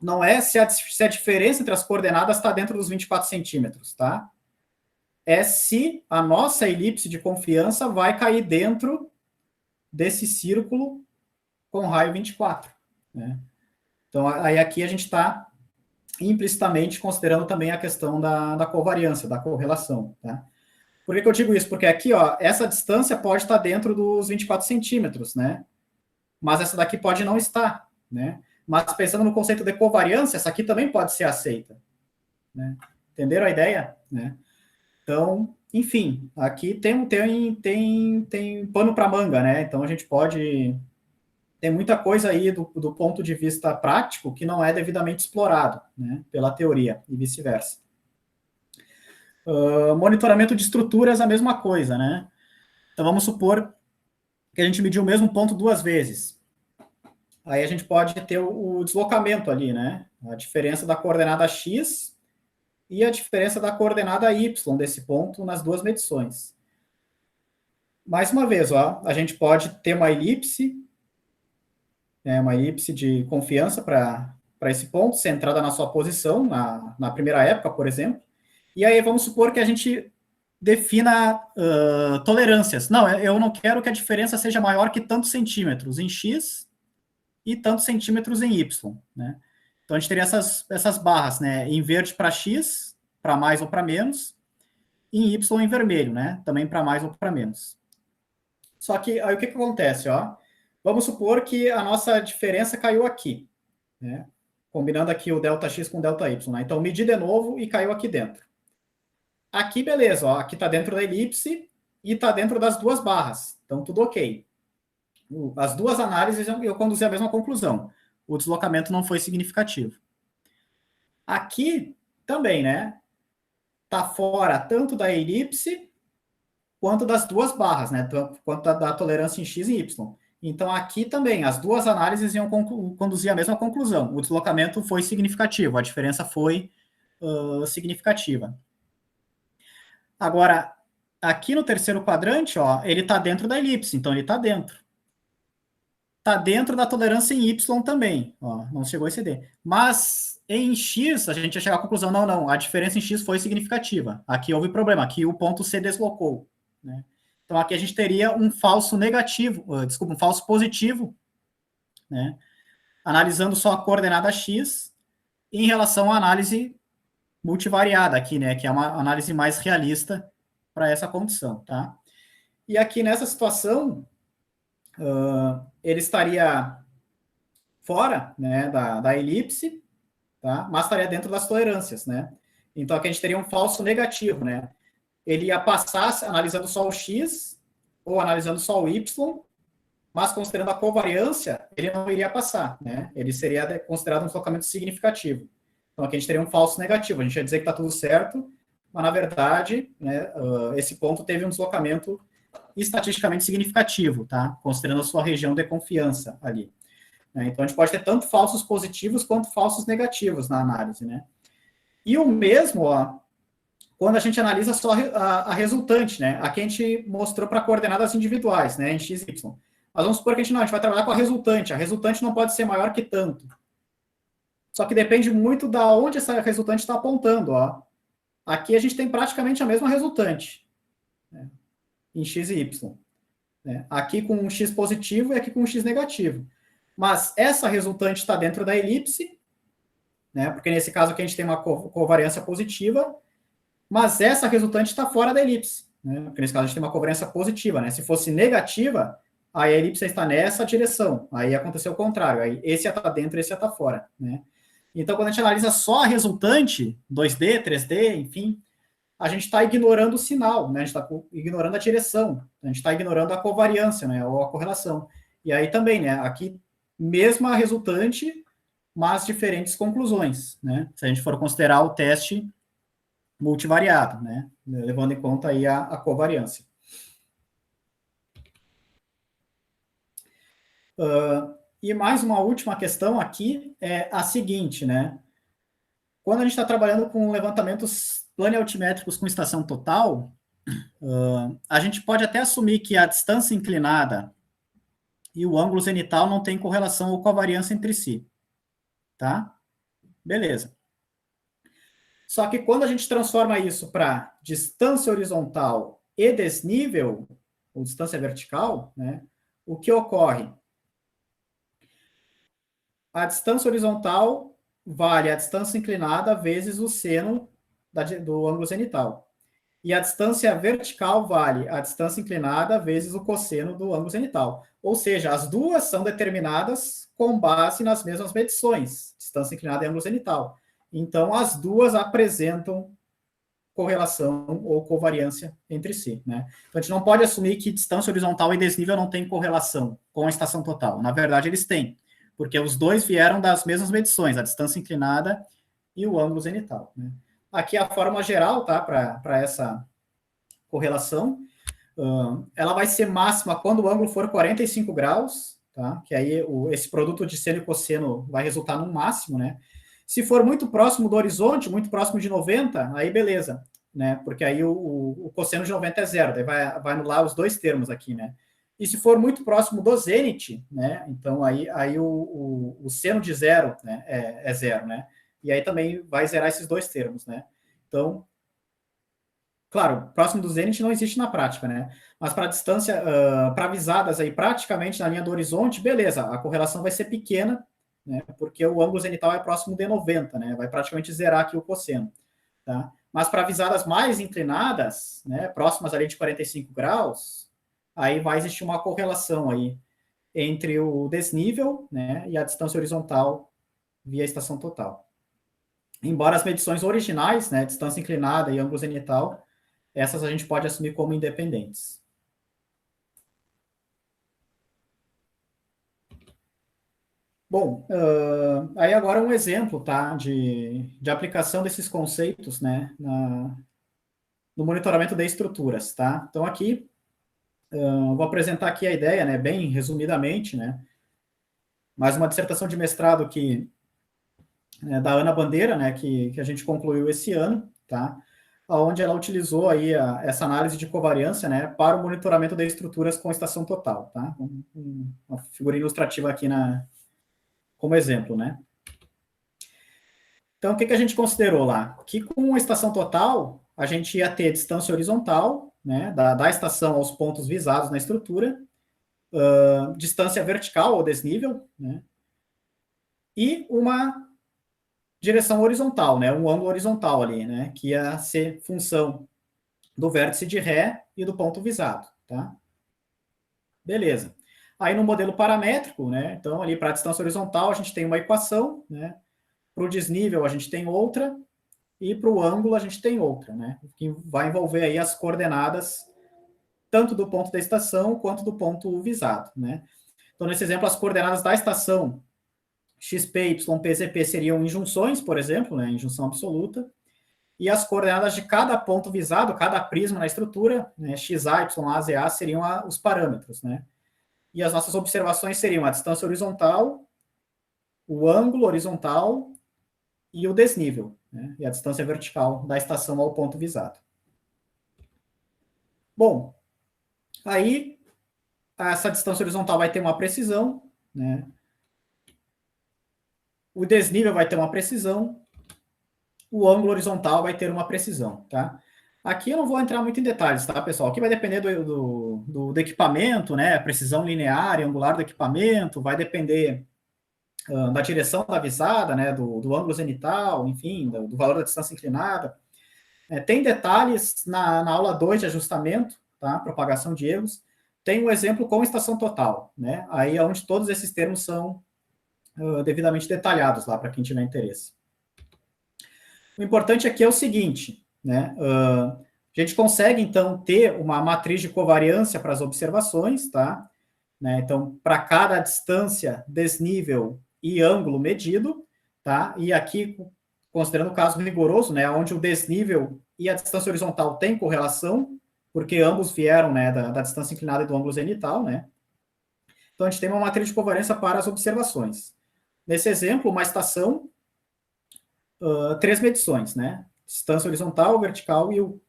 não é se a diferença entre as coordenadas está dentro dos 24 centímetros, tá? É se a nossa elipse de confiança vai cair dentro desse círculo com raio 24, né? Então, aí aqui a gente está implicitamente considerando também a questão da covariância, da correlação, tá? Por que eu digo isso? Porque aqui, ó, essa distância pode estar dentro dos 24 centímetros, né? Mas essa daqui pode não estar, né? Mas pensando no conceito de covariância, essa aqui também pode ser aceita, né? Entenderam a ideia? Né? Então, enfim, aqui tem pano para manga, né? Então, a gente pode... Tem muita coisa aí do ponto de vista prático que não é devidamente explorado, né? Pela teoria e vice-versa. Monitoramento de estruturas, a mesma coisa, né? Então, vamos supor que a gente mediu o mesmo ponto 2 vezes. Aí a gente pode ter o deslocamento ali, né? A diferença da coordenada x e a diferença da coordenada y desse ponto nas duas medições. Mais uma vez, ó, a gente pode ter uma elipse de confiança para esse ponto, centrada na sua posição, na primeira época, por exemplo. E aí vamos supor que a gente defina tolerâncias. Não, eu não quero que a diferença seja maior que tantos centímetros em x e tantos centímetros em y, né? Então, a gente teria essas barras, né? Em verde para x, para mais ou para menos, e em y em vermelho, né? Também para mais ou para menos. Só que aí o que acontece, ó? Vamos supor que a nossa diferença caiu aqui, né? Combinando aqui o ΔX com ΔY, né? Então, medi de novo e caiu aqui dentro. Aqui, beleza, ó, aqui está dentro da elipse e está dentro das duas barras. Então, tudo ok. As duas análises eu conduzi a mesma conclusão. O deslocamento não foi significativo. Aqui também, né? Está fora tanto da elipse quanto das duas barras, né? Quanto da tolerância em x e y. Então, aqui também, as duas análises iam conduzir a mesma conclusão. O deslocamento foi significativo, a diferença foi significativa. Agora, aqui no terceiro quadrante, ó, ele está dentro da elipse, então ele está dentro. Está dentro da tolerância em y também, ó, não chegou a exceder. Mas em x, a gente ia chegar à conclusão, não, a diferença em x foi significativa. Aqui houve problema, aqui o ponto C deslocou, né? Então, aqui a gente teria um falso negativo, desculpa, um falso positivo, né? Analisando só a coordenada x em relação à análise multivariada aqui, né? Que é uma análise mais realista para essa condição, tá? E aqui nessa situação, ele estaria fora, né, da elipse, tá? Mas estaria dentro das tolerâncias, né? Então, aqui a gente teria um falso negativo, né? Ele ia passar analisando só o x ou analisando só o y, mas considerando a covariância, ele não iria passar, né? Ele seria considerado um deslocamento significativo. Então, aqui a gente teria um falso negativo. A gente ia dizer que está tudo certo, mas, na verdade, né, esse ponto teve um deslocamento estatisticamente significativo, tá? Considerando a sua região de confiança ali. Então, a gente pode ter tanto falsos positivos quanto falsos negativos na análise, né? E o mesmo, ó, quando a gente analisa só a resultante, né? Aqui a gente mostrou para coordenadas individuais, né? Em x, y. Mas vamos supor que a gente vai trabalhar com a resultante. A resultante não pode ser maior que tanto. Só que depende muito da onde essa resultante está apontando, ó. Aqui a gente tem praticamente a mesma resultante, né? Em x e y. Né? Aqui com um x positivo e aqui com um x negativo. Mas essa resultante está dentro da elipse, né? Porque nesse caso aqui a gente tem uma covariância positiva, mas essa resultante está fora da elipse, né? Porque nesse caso a gente tem uma covariância positiva, né? Se fosse negativa, aí a elipse está nessa direção, aí aconteceu o contrário, aí esse ia estar dentro e esse ia estar fora, né? Então, quando a gente analisa só a resultante, 2D, 3D, enfim, a gente está ignorando o sinal, né? A gente está ignorando a direção, a gente está ignorando a covariância, né? Ou a correlação. E aí também, né? Aqui, mesma resultante, mas diferentes conclusões, né? Se a gente for considerar o teste multivariado, né? Levando em conta aí a covariância. E mais uma última questão aqui é a seguinte, né? Quando a gente está trabalhando com levantamentos planialtimétricos com estação total, a gente pode até assumir que a distância inclinada e o ângulo zenital não têm correlação ou covariância entre si, tá? Beleza. Só que quando a gente transforma isso para distância horizontal e desnível, ou distância vertical, né? O que ocorre? A distância horizontal vale a distância inclinada vezes o seno do ângulo zenital. E a distância vertical vale a distância inclinada vezes o cosseno do ângulo zenital. Ou seja, as duas são determinadas com base nas mesmas medições, distância inclinada e ângulo zenital. Então, as duas apresentam correlação ou covariância entre si, né? Então, a gente não pode assumir que distância horizontal e desnível não tem correlação com a estação total. Na verdade, eles têm, porque os dois vieram das mesmas medições, a distância inclinada e o ângulo zenital, né? Aqui a fórmula geral, tá, para essa correlação, ela vai ser máxima quando o ângulo for 45 graus, tá? Que aí esse produto de seno e cosseno vai resultar no máximo, né? Se for muito próximo do horizonte, muito próximo de 90, aí beleza, né? Porque aí o cosseno de 90 é zero, daí vai anular os dois termos aqui, né? E se for muito próximo do zênite, né? Então aí o seno de zero, né, é zero, né? E aí também vai zerar esses dois termos, né? Então, claro, próximo do zênite não existe na prática, né? Mas para distância, para visadas aí praticamente na linha do horizonte, beleza, a correlação vai ser pequena, né? Porque o ângulo zenital é próximo de 90, né? Vai praticamente zerar aqui o cosseno, tá? Mas para visadas mais inclinadas, né, próximas ali de 45 graus, aí vai existir uma correlação aí entre o desnível, né, e a distância horizontal via estação total. Embora as medições originais, né, distância inclinada e ângulo zenital, essas a gente pode assumir como independentes. Bom, aí agora um exemplo, tá, de aplicação desses conceitos, né, no monitoramento de estruturas, tá? Então aqui, vou apresentar aqui a ideia, né, bem resumidamente, né, mais uma dissertação de mestrado que da Ana Bandeira, né, que a gente concluiu esse ano, tá? Onde ela utilizou aí essa análise de covariância, né, para o monitoramento de estruturas com estação total, tá? Uma figura ilustrativa aqui como exemplo, né? Então, o que a gente considerou lá? Que com a estação total, a gente ia ter distância horizontal, né, da estação aos pontos visados na estrutura, distância vertical ou desnível, né, e uma direção horizontal, né, um ângulo horizontal ali, né, que ia ser função do vértice de Ré e do ponto visado, tá? Beleza. Aí no modelo paramétrico, né, então ali para a distância horizontal a gente tem uma equação, né, para o desnível a gente tem outra, e para o ângulo a gente tem outra, né, que vai envolver aí as coordenadas tanto do ponto da estação quanto do ponto visado, né. Então, nesse exemplo, as coordenadas da estação XP, YP, ZP seriam injunções, por exemplo, né, injunção absoluta, e as coordenadas de cada ponto visado, cada prisma na estrutura, né, XA, YA, ZA, seriam os parâmetros, né. E as nossas observações seriam a distância horizontal, o ângulo horizontal e o desnível, né, e a distância vertical da estação ao ponto visado. Bom, aí essa distância horizontal vai ter uma precisão, né, o desnível vai ter uma precisão, o ângulo horizontal vai ter uma precisão, tá? Aqui eu não vou entrar muito em detalhes, tá, pessoal? Aqui vai depender do equipamento, né? A precisão linear e angular do equipamento, vai depender da direção da visada, né? Do ângulo zenital, enfim, do valor da distância inclinada. Tem detalhes na aula 2 de ajustamento, tá? Propagação de erros. Tem um exemplo com estação total, né? Aí é onde todos esses termos são devidamente detalhados lá, para quem tiver interesse. O importante aqui é o seguinte, né? A gente consegue, então, ter uma matriz de covariância para as observações, tá? Né? Então, para cada distância, desnível e ângulo medido, tá? E aqui, considerando o caso rigoroso, né? Onde o desnível e a distância horizontal têm correlação, porque ambos vieram, né, da distância inclinada e do ângulo zenital, né? Então, a gente tem uma matriz de covariância para as observações. Nesse exemplo, uma estação, 3 medições, né? Distância horizontal, vertical e o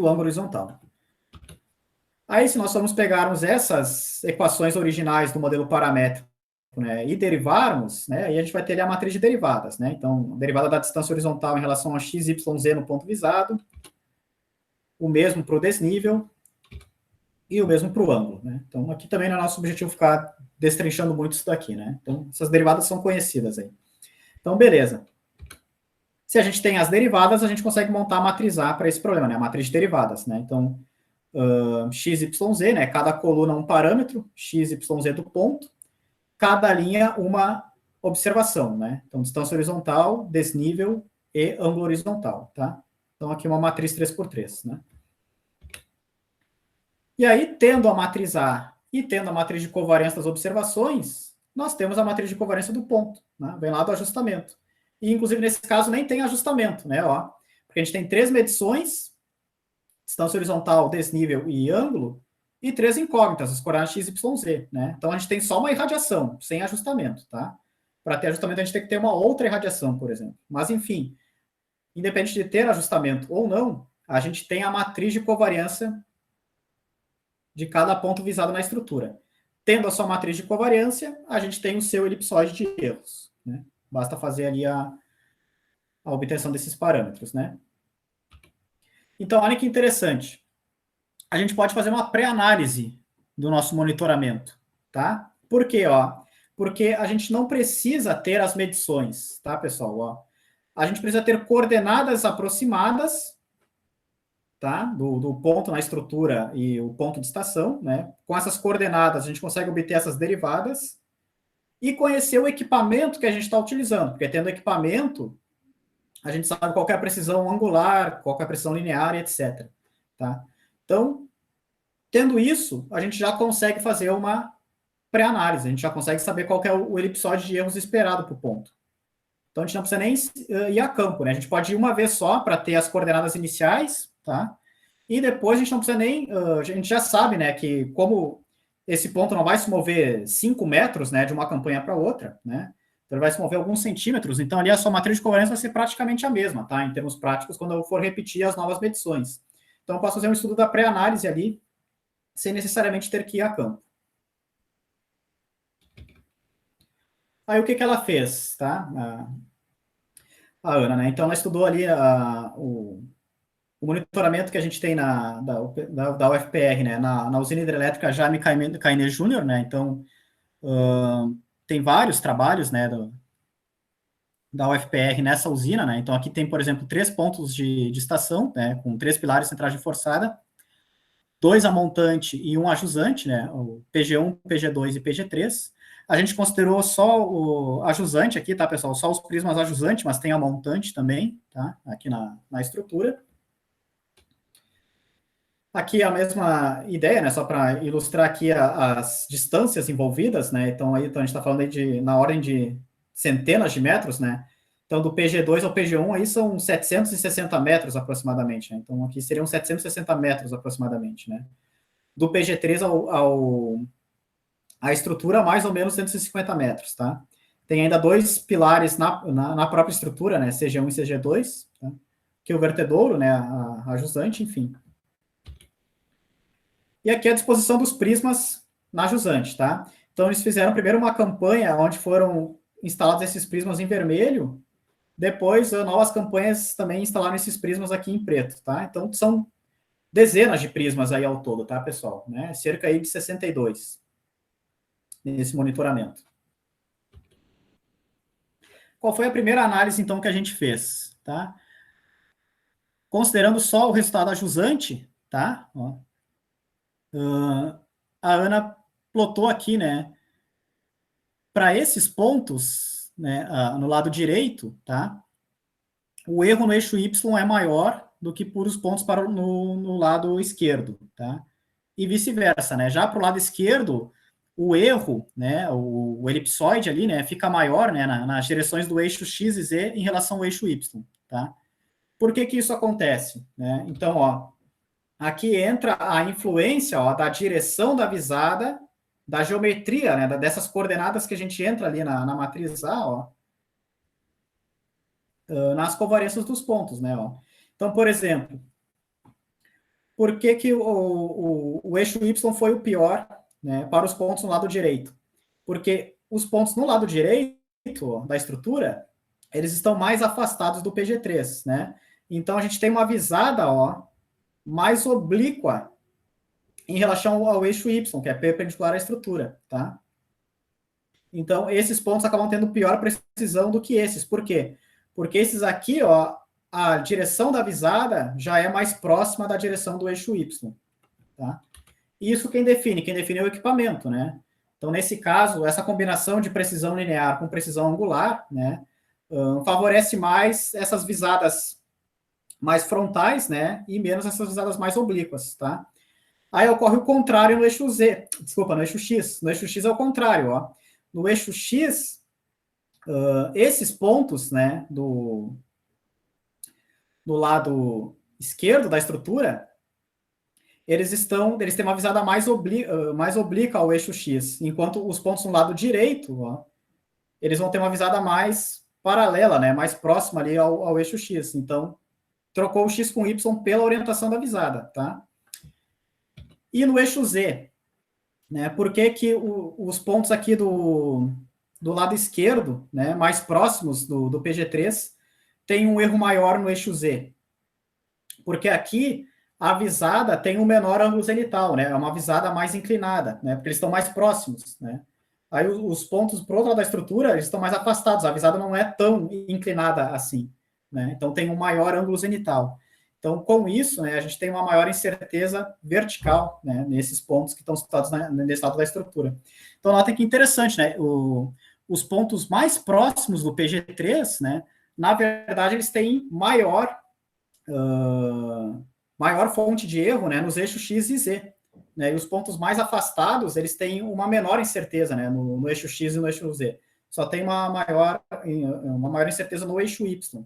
ângulo horizontal. Aí, se nós formos pegarmos essas equações originais do modelo paramétrico, né, e derivarmos, né, aí a gente vai ter ali a matriz de derivadas, né? Então, derivada da distância horizontal em relação a x, y, z no ponto visado, o mesmo para o desnível e o mesmo para o ângulo, né? Então, aqui também não é nosso objetivo ficar destrinchando muito isso daqui, né? Então, essas derivadas são conhecidas aí. Então, beleza. Se a gente tem as derivadas, a gente consegue montar a matriz A para esse problema, né? A matriz de derivadas, né? Então, x, y, z, né? Cada coluna um parâmetro, x, y, z do ponto, cada linha uma observação, né? Então, distância horizontal, desnível e ângulo horizontal, tá? Então, aqui uma matriz 3x3, né? E aí, tendo a matriz A e tendo a matriz de covariância das observações, nós temos a matriz de covariância do ponto, né? Vem lá do ajustamento. E, inclusive, nesse caso, nem tem ajustamento, né? Ó, porque a gente tem 3 medições, distância horizontal, desnível e ângulo, e 3 incógnitas, as coordenadas x, y, z, né? Então, a gente tem só uma irradiação, sem ajustamento, tá? Para ter ajustamento, a gente tem que ter uma outra irradiação, por exemplo. Mas, enfim, independente de ter ajustamento ou não, a gente tem a matriz de covariância de cada ponto visado na estrutura. Tendo a sua matriz de covariância, a gente tem o seu elipsoide de erros, né? Basta fazer ali a obtenção desses parâmetros, né? Então, olha que interessante. A gente pode fazer uma pré-análise do nosso monitoramento, tá? Por quê, ó? Porque a gente não precisa ter as medições, tá, pessoal? Ó, a gente precisa ter coordenadas aproximadas, tá? Do ponto na estrutura e o ponto de estação, né? Com essas coordenadas, a gente consegue obter essas derivadas e conhecer o equipamento que a gente está utilizando, porque tendo equipamento, a gente sabe qual é a precisão angular, qual é a precisão linear e etc. Tá? Então, tendo isso, a gente já consegue fazer uma pré-análise, a gente já consegue saber qual é o elipsoide de erros esperado para o ponto. Então, a gente não precisa nem ir a campo, né? A gente pode ir uma vez só para ter as coordenadas iniciais, tá? E depois a gente não precisa nem... a gente já sabe, né, que como esse ponto não vai se mover 5 metros, né, de uma campanha para outra, né? Então, ele vai se mover alguns centímetros, então ali a sua matriz de covariância vai ser praticamente a mesma, tá? Em termos práticos, quando eu for repetir as novas medições. Então, eu posso fazer um estudo da pré-análise ali, sem necessariamente ter que ir a campo. Aí, o que ela fez, tá? A Ana, né? Então, ela estudou ali o monitoramento que a gente tem da UFPR, né, na usina hidrelétrica Jaime Cainer Júnior, né, então tem vários trabalhos, né, da UFPR nessa usina, né, então aqui tem, por exemplo, 3 pontos de estação, né, com 3 pilares centrais de forçada, 2 a montante e 1 a jusante, né, o PG1, PG2 e PG3. A gente considerou só o a jusante aqui, tá, pessoal? Só os prismas a jusante, mas tem a montante também, tá? Aqui na estrutura. Aqui a mesma ideia, né? Só para ilustrar aqui as distâncias envolvidas, né? Então, a gente está falando aí na ordem de centenas de metros, né? Então, do PG2 ao PG1 aí são 760 metros aproximadamente, né? Então, aqui seriam 760 metros aproximadamente, né? Do PG3 a estrutura, mais ou menos 150 metros, tá? Tem ainda 2 pilares na própria estrutura, né? CG1 e CG2, tá? Que é o vertedouro, né? A jusante, enfim. E aqui a disposição dos prismas na jusante, tá? Então, eles fizeram primeiro uma campanha onde foram instalados esses prismas em vermelho, depois novas campanhas também instalaram esses prismas aqui em preto, tá? Então, são dezenas de prismas aí ao todo, tá, pessoal? Né? Cerca aí de 62 nesse monitoramento. Qual foi a primeira análise, então, que a gente fez, tá? Considerando só o resultado da jusante, tá? Ó, a Ana plotou aqui, né, para esses pontos, né, no lado direito, tá? O erro no eixo Y é maior do que por os pontos no lado esquerdo, tá? E vice-versa, né? Já para o lado esquerdo, o erro, né, o elipsoide ali, né, fica maior, né, nas direções do eixo X e Z em relação ao eixo Y, tá? Por que isso acontece? Né? Então, ó, aqui entra a influência, ó, da direção da visada, da geometria, né, dessas coordenadas que a gente entra ali na matriz A, ó, nas covariâncias dos pontos, né, ó. Então, por exemplo, por que o eixo Y foi o pior, né, para os pontos no lado direito? Porque os pontos no lado direito, ó, da estrutura, eles estão mais afastados do PG3, né? Então, a gente tem uma visada, ó, mais oblíqua em relação ao eixo Y, que é perpendicular à estrutura, tá? Então, esses pontos acabam tendo pior precisão do que esses. Por quê? Porque esses aqui, ó, a direção da visada já é mais próxima da direção do eixo Y, tá? Isso quem define? Quem define é o equipamento, né? Então, nesse caso, essa combinação de precisão linear com precisão angular, né, favorece mais essas visadas mais frontais, né, e menos essas visadas mais oblíquas, tá? Aí ocorre o contrário no eixo Z, desculpa, no eixo X. No eixo X é o contrário, ó. No eixo X, esses pontos, né, do lado esquerdo da estrutura, eles têm uma visada mais oblíqua ao eixo X, enquanto os pontos no lado direito, ó, eles vão ter uma visada mais paralela, né, mais próxima ali ao eixo X. Então, trocou o X com Y pela orientação da visada, tá? E no eixo Z, né, por que os pontos aqui do lado esquerdo, né, mais próximos do PG3, tem um erro maior no eixo Z? Porque aqui a visada tem um menor ângulo zenital, né? É uma visada mais inclinada, né? Porque eles estão mais próximos, né? Aí os pontos pro outro lado da estrutura, eles estão mais afastados, a visada não é tão inclinada assim, né? Então tem um maior ângulo zenital. Então, com isso, né, a gente tem uma maior incerteza vertical, né, nesses pontos que estão situados nesse lado da estrutura. Então, notem que interessante, né? Os pontos mais próximos do PG3, né, na verdade, eles têm maior fonte de erro, né, nos eixos X e Z. Né, e os pontos mais afastados, eles têm uma menor incerteza, né, no eixo X e no eixo Z. Só tem uma maior incerteza no eixo Y.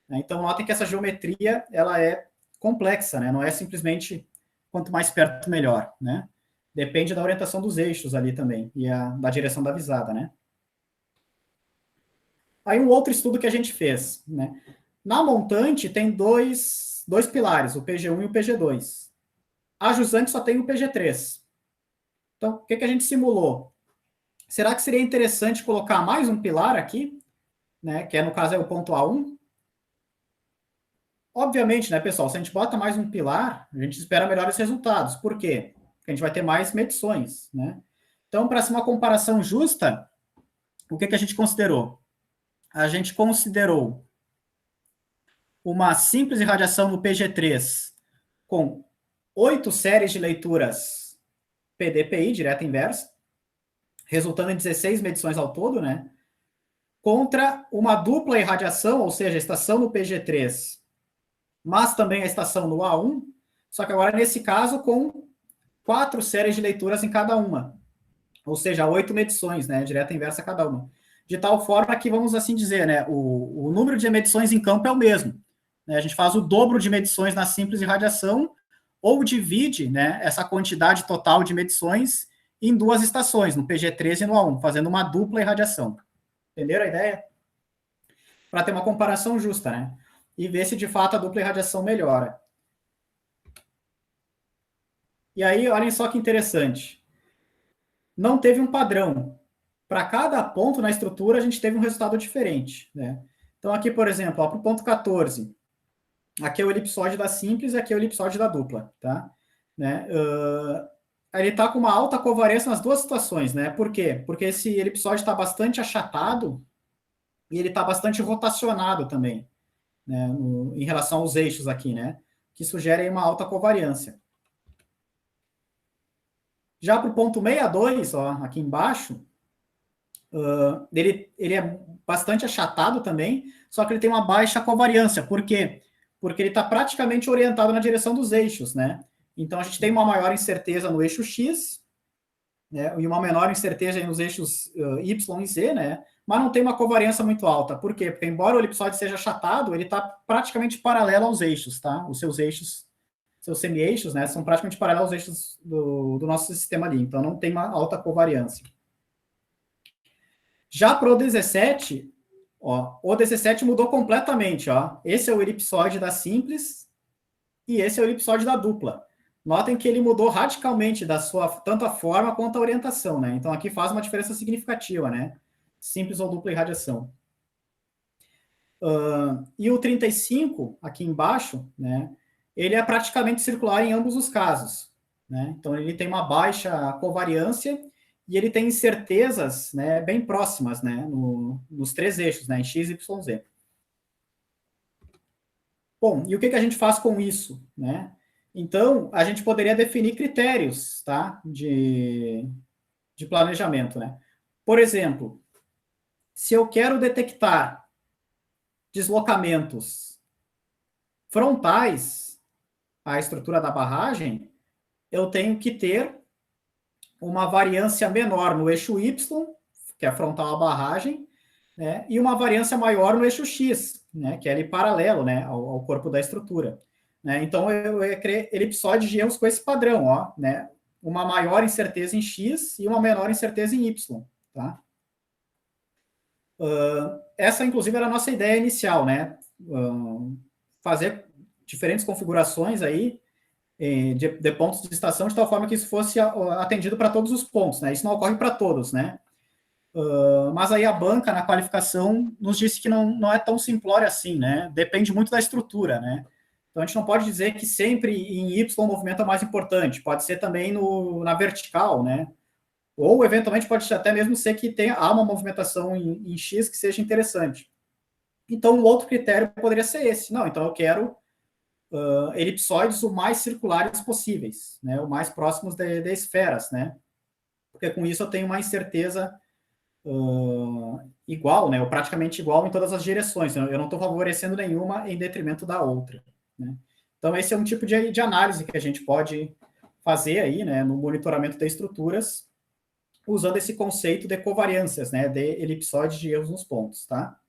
Né, então, notem que essa geometria, ela é complexa, né, não é simplesmente quanto mais perto, melhor. Né? Depende da orientação dos eixos ali também, e da direção da visada. Né? Aí, um outro estudo que a gente fez. Né? Na montante, tem dois pilares, o PG1 e o PG2. A jusante só tem o PG3. Então, o que a gente simulou? Será que seria interessante colocar mais um pilar aqui, né, que no caso é o ponto A1, Obviamente, né, pessoal, se a gente bota mais um pilar, a gente espera melhores resultados. Por quê? Porque a gente vai ter mais medições, né? Então, para ser uma comparação justa, o que a gente considerou? A gente considerou uma simples irradiação no PG3 com 8 séries de leituras PDPI, direta e inversa, resultando em 16 medições ao todo, né? Contra uma dupla irradiação, ou seja, a estação no PG3, mas também a estação no A1, só que agora, nesse caso, com 4 séries de leituras em cada uma, ou seja, 8 medições, né? Direta e inversa cada uma. De tal forma que, vamos assim dizer, né? O número de medições em campo é o mesmo. Né? A gente faz o dobro de medições na simples irradiação, ou divide, né, essa quantidade total de medições em duas estações, no PG13 e no A1, fazendo uma dupla irradiação. Entenderam a ideia? Para ter uma comparação justa, né? E ver se de fato a dupla irradiação melhora. E aí, olhem só que interessante. Não teve um padrão. Para cada ponto na estrutura, a gente teve um resultado diferente, né? Então, aqui, por exemplo, para o ponto 14, aqui é o elipsóide da simples e aqui é o elipsóide da dupla, tá? Né? Ele está com uma alta covariância nas duas situações, né? Por quê? Porque esse elipsóide está bastante achatado e ele está bastante rotacionado também, né? Em relação aos eixos aqui, né? Que sugere uma alta covariância. Já para o ponto 62, ó, aqui embaixo, ele é bastante achatado também, só que ele tem uma baixa covariância. Por quê? Porque ele está praticamente orientado na direção dos eixos, né? Então, a gente tem uma maior incerteza no eixo X, né, e uma menor incerteza nos eixos Y e Z, né? Mas não tem uma covariância muito alta. Por quê? Porque, embora o elipsóide seja achatado, ele está praticamente paralelo aos eixos, tá? Os seus eixos, seus semi-eixos, né, são praticamente paralelos aos eixos do nosso sistema ali. Então, não tem uma alta covariância. Já para o 17, ó, o 17 mudou completamente, ó. Esse é o elipsóide da simples e esse é o elipsóide da dupla. Notem que ele mudou radicalmente da sua tanto a forma quanto a orientação, né? Então aqui faz uma diferença significativa, né? Simples ou dupla irradiação. E o 35, aqui embaixo, né? Ele é praticamente circular em ambos os casos, né? Então ele tem uma baixa covariância e ele tem incertezas, né, bem próximas, né, nos três eixos, né, em X, Y, Z. Bom, e o que a gente faz com isso, né? Então, a gente poderia definir critérios, tá, de planejamento, né? Por exemplo, se eu quero detectar deslocamentos frontais à estrutura da barragem, eu tenho que ter uma variância menor no eixo Y, que é frontal à barragem, né, e uma variância maior no eixo X, né, que é ali paralelo, né, ao corpo da estrutura. Né? Então, eu ia criar elipsóides de erros com esse padrão, ó, né, uma maior incerteza em X e uma menor incerteza em Y. Tá? Essa, inclusive, era a nossa ideia inicial, né? Fazer diferentes configurações aí, de pontos de estação, de tal forma que isso fosse atendido para todos os pontos, né? Isso não ocorre para todos, né? Mas aí a banca, na qualificação, nos disse que não é tão simplório assim, né? Depende muito da estrutura, né? Então, a gente não pode dizer que sempre em Y o movimento é mais importante. Pode ser também na vertical, né? Ou, eventualmente, pode até mesmo ser que há uma movimentação em X que seja interessante. Então, um outro critério poderia ser esse. Não, então eu quero elipsóides o mais circulares possíveis, né? O mais próximos de esferas, né? Porque com isso eu tenho uma incerteza igual, né? Ou praticamente igual em todas as direções. Eu não estou favorecendo nenhuma em detrimento da outra, né? Então, esse é um tipo de análise que a gente pode fazer aí, né? No monitoramento de estruturas, usando esse conceito de covariâncias, né? De elipsóides de erros nos pontos, tá?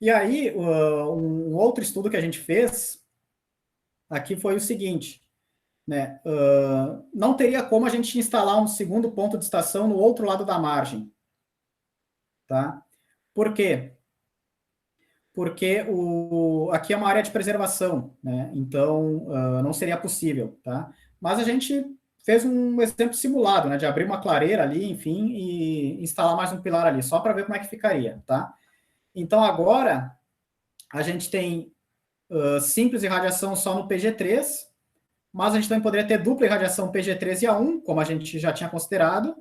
E aí, um outro estudo que a gente fez aqui foi o seguinte, né? Não teria como a gente instalar um segundo ponto de estação no outro lado da margem, tá? Por quê? Porque aqui é uma área de preservação, né? Então, não seria possível, tá? Mas a gente fez um exemplo simulado, né? De abrir uma clareira ali, enfim, e instalar mais um pilar ali, só para ver como é que ficaria, tá? Então, agora, a gente tem simples irradiação só no PG3, mas a gente também poderia ter dupla irradiação PG3 e A1, como a gente já tinha considerado,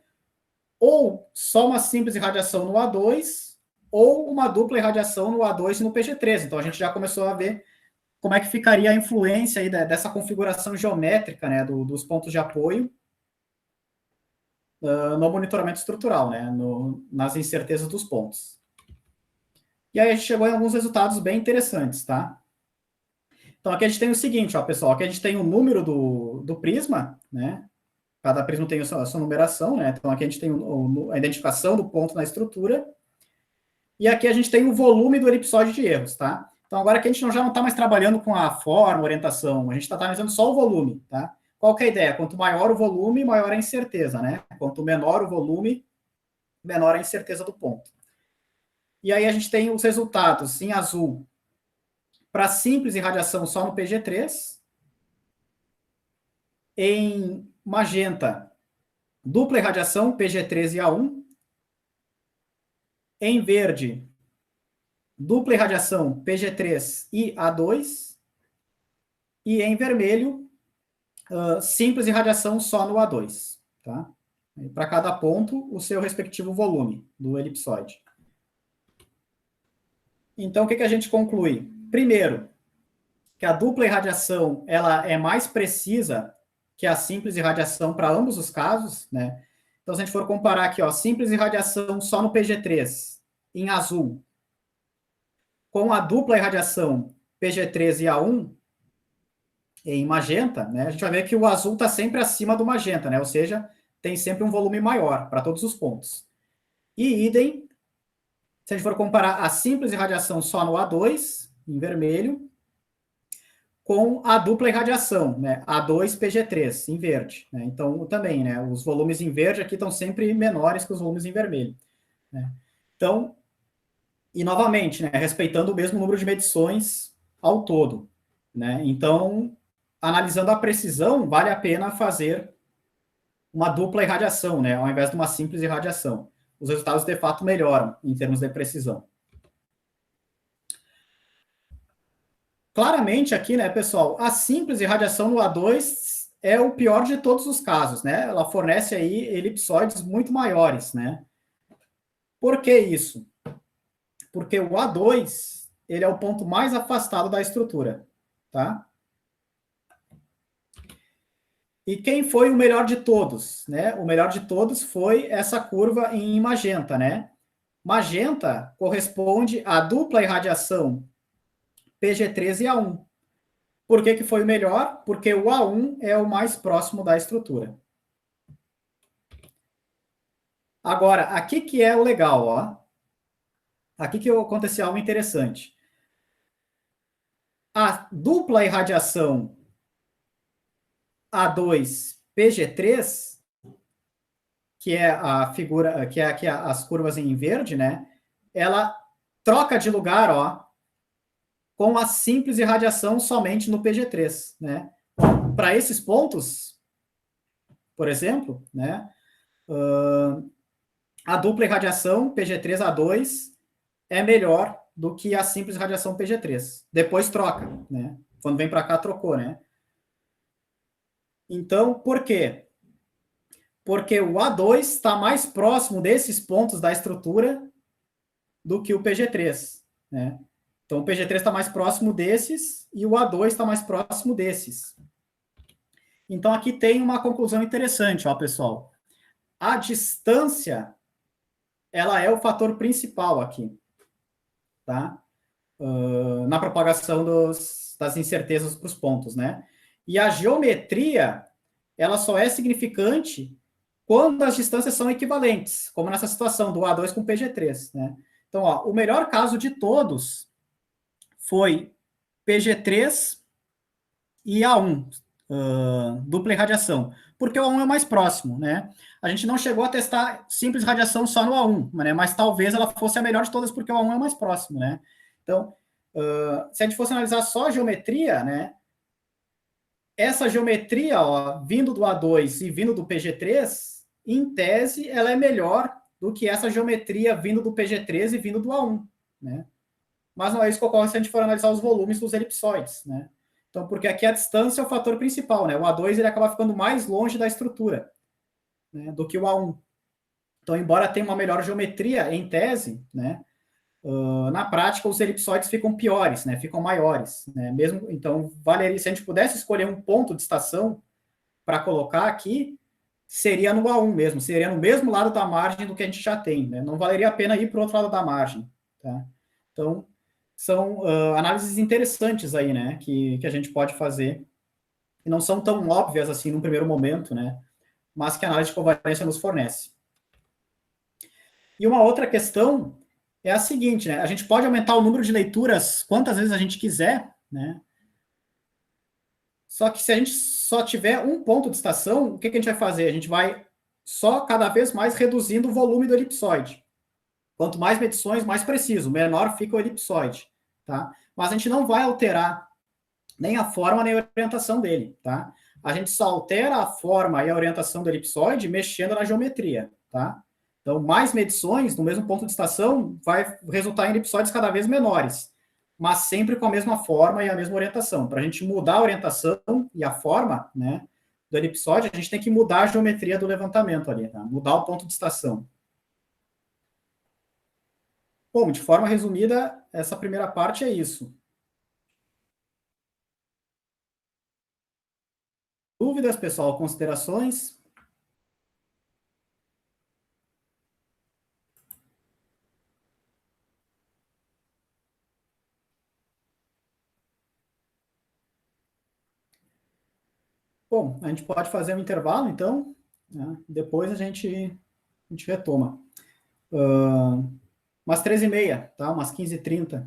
ou só uma simples irradiação no A2, ou uma dupla irradiação no A2 e no PG3. Então, a gente já começou a ver como é que ficaria a influência aí dessa configuração geométrica, né, dos pontos de apoio no monitoramento estrutural, né, nas incertezas dos pontos. E aí a gente chegou em alguns resultados bem interessantes, tá? Então, aqui a gente tem o seguinte, ó, pessoal, aqui a gente tem o número do prisma, né? Cada prisma tem a sua numeração, né? Então, aqui a gente tem a identificação do ponto na estrutura. E aqui a gente tem o volume do elipsóide de erros, tá? Então, agora que a gente já não está mais trabalhando com a forma, orientação, a gente está analisando só o volume, tá? Qual que é a ideia? Quanto maior o volume, maior a incerteza, né? Quanto menor o volume, menor a incerteza do ponto. E aí a gente tem os resultados em azul para simples irradiação só no PG3, em magenta, dupla irradiação PG3 e A1, em verde, dupla irradiação PG3 e A2, e em vermelho, simples irradiação só no A2, tá? Para cada ponto, o seu respectivo volume do elipsoide. Então, o que a gente conclui? Primeiro, que a dupla irradiação ela é mais precisa que a simples irradiação para ambos os casos, né? Então, se a gente for comparar aqui, ó, simples irradiação só no PG3, em azul, com a dupla irradiação PG3 e A1, em magenta, né? A gente vai ver que o azul está sempre acima do magenta, né? Ou seja, tem sempre um volume maior para todos os pontos. E idem, se a gente for comparar a simples irradiação só no A2, em vermelho, com a dupla irradiação, né? A2 PG3, em verde. Né? Então, também, né? Os volumes em verde aqui estão sempre menores que os volumes em vermelho. Né? Então, e novamente, né? Respeitando o mesmo número de medições ao todo. Né? Então, analisando a precisão, vale a pena fazer uma dupla irradiação, né? Ao invés de uma simples irradiação. Os resultados, de fato, melhoram em termos de precisão. Claramente aqui, né, pessoal, a simples irradiação no A2 é o pior de todos os casos, né? Ela fornece aí elipsóides muito maiores, né? Por que isso? Porque o A2, ele é o ponto mais afastado da estrutura, tá? E quem foi o melhor de todos, né? O melhor de todos foi essa curva em magenta, né? Magenta corresponde à dupla irradiação PG3 e A1. Por que foi o melhor? Porque o A1 é o mais próximo da estrutura. Agora, aqui que é o legal, ó. Aqui que aconteceu algo interessante. A dupla irradiação A2 PG3, que é a figura, que é aqui as curvas em verde, né? Ela troca de lugar, ó, com a simples irradiação somente no PG3, né? Para esses pontos, por exemplo, né? A dupla irradiação PG3A2 é melhor do que a simples irradiação PG3. Depois troca, né? Quando vem para cá, trocou, né? Então, por quê? Porque o A2 está mais próximo desses pontos da estrutura do que o PG3, né? Então, o PG3 está mais próximo desses e o A2 está mais próximo desses. Então, aqui tem uma conclusão interessante, ó, pessoal. A distância, ela é o fator principal aqui, tá? Na propagação das incertezas para os pontos, né? E a geometria, ela só é significante quando as distâncias são equivalentes, como nessa situação do A2 com o PG3, né? Então, ó, o melhor caso de todos foi PG3 e A1, dupla irradiação, porque o A1 é o mais próximo, né? A gente não chegou a testar simples radiação só no A1, né? Mas talvez ela fosse a melhor de todas, porque o A1 é o mais próximo, né? Então, se a gente fosse analisar só a geometria, né? Essa geometria, ó, vindo do A2 e vindo do PG3, em tese, ela é melhor do que essa geometria vindo do PG3 e vindo do A1, né? mas não é isso que ocorre se a gente for analisar os volumes dos elipsoides, né? Então, porque aqui a distância é o fator principal, né? O A2 ele acaba ficando mais longe da estrutura, né, do que o A1. Então, embora tenha uma melhor geometria em tese, né, na prática os elipsoides ficam piores, né, ficam maiores, né, mesmo, então valeria, se a gente pudesse escolher um ponto de estação para colocar aqui, seria no A1 mesmo, seria no mesmo lado da margem do que a gente já tem, né, não valeria a pena ir para o outro lado da margem, tá? Então, são análises interessantes aí, né, que a gente pode fazer, e não são tão óbvias assim num primeiro momento, né, mas que a análise de covariância nos fornece. E uma outra questão é a seguinte, né? A gente pode aumentar o número de leituras quantas vezes a gente quiser, né? Só que se a gente só tiver um ponto de estação, o que a gente vai fazer? A gente vai só cada vez mais reduzindo o volume do elipsoide. Quanto mais medições, mais preciso, menor fica o elipsoide, tá? Mas a gente não vai alterar nem a forma nem a orientação dele, tá? A gente só altera a forma e a orientação do elipsoide mexendo na geometria, tá? Então, mais medições no mesmo ponto de estação vai resultar em elipsoides cada vez menores, mas sempre com a mesma forma e a mesma orientação. Para a gente mudar a orientação e a forma, né, do elipsoide, a gente tem que mudar a geometria do levantamento ali, tá? Mudar o ponto de estação. Bom, de forma resumida, essa primeira parte é isso. Dúvidas, pessoal? Considerações? Bom, a gente pode fazer um intervalo, então, né? Depois a gente retoma. Umas 13h30, tá? Umas 15h30.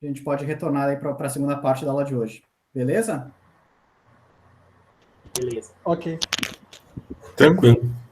A gente pode retornar aí para a segunda parte da aula de hoje. Beleza? Beleza. Ok. Tranquilo.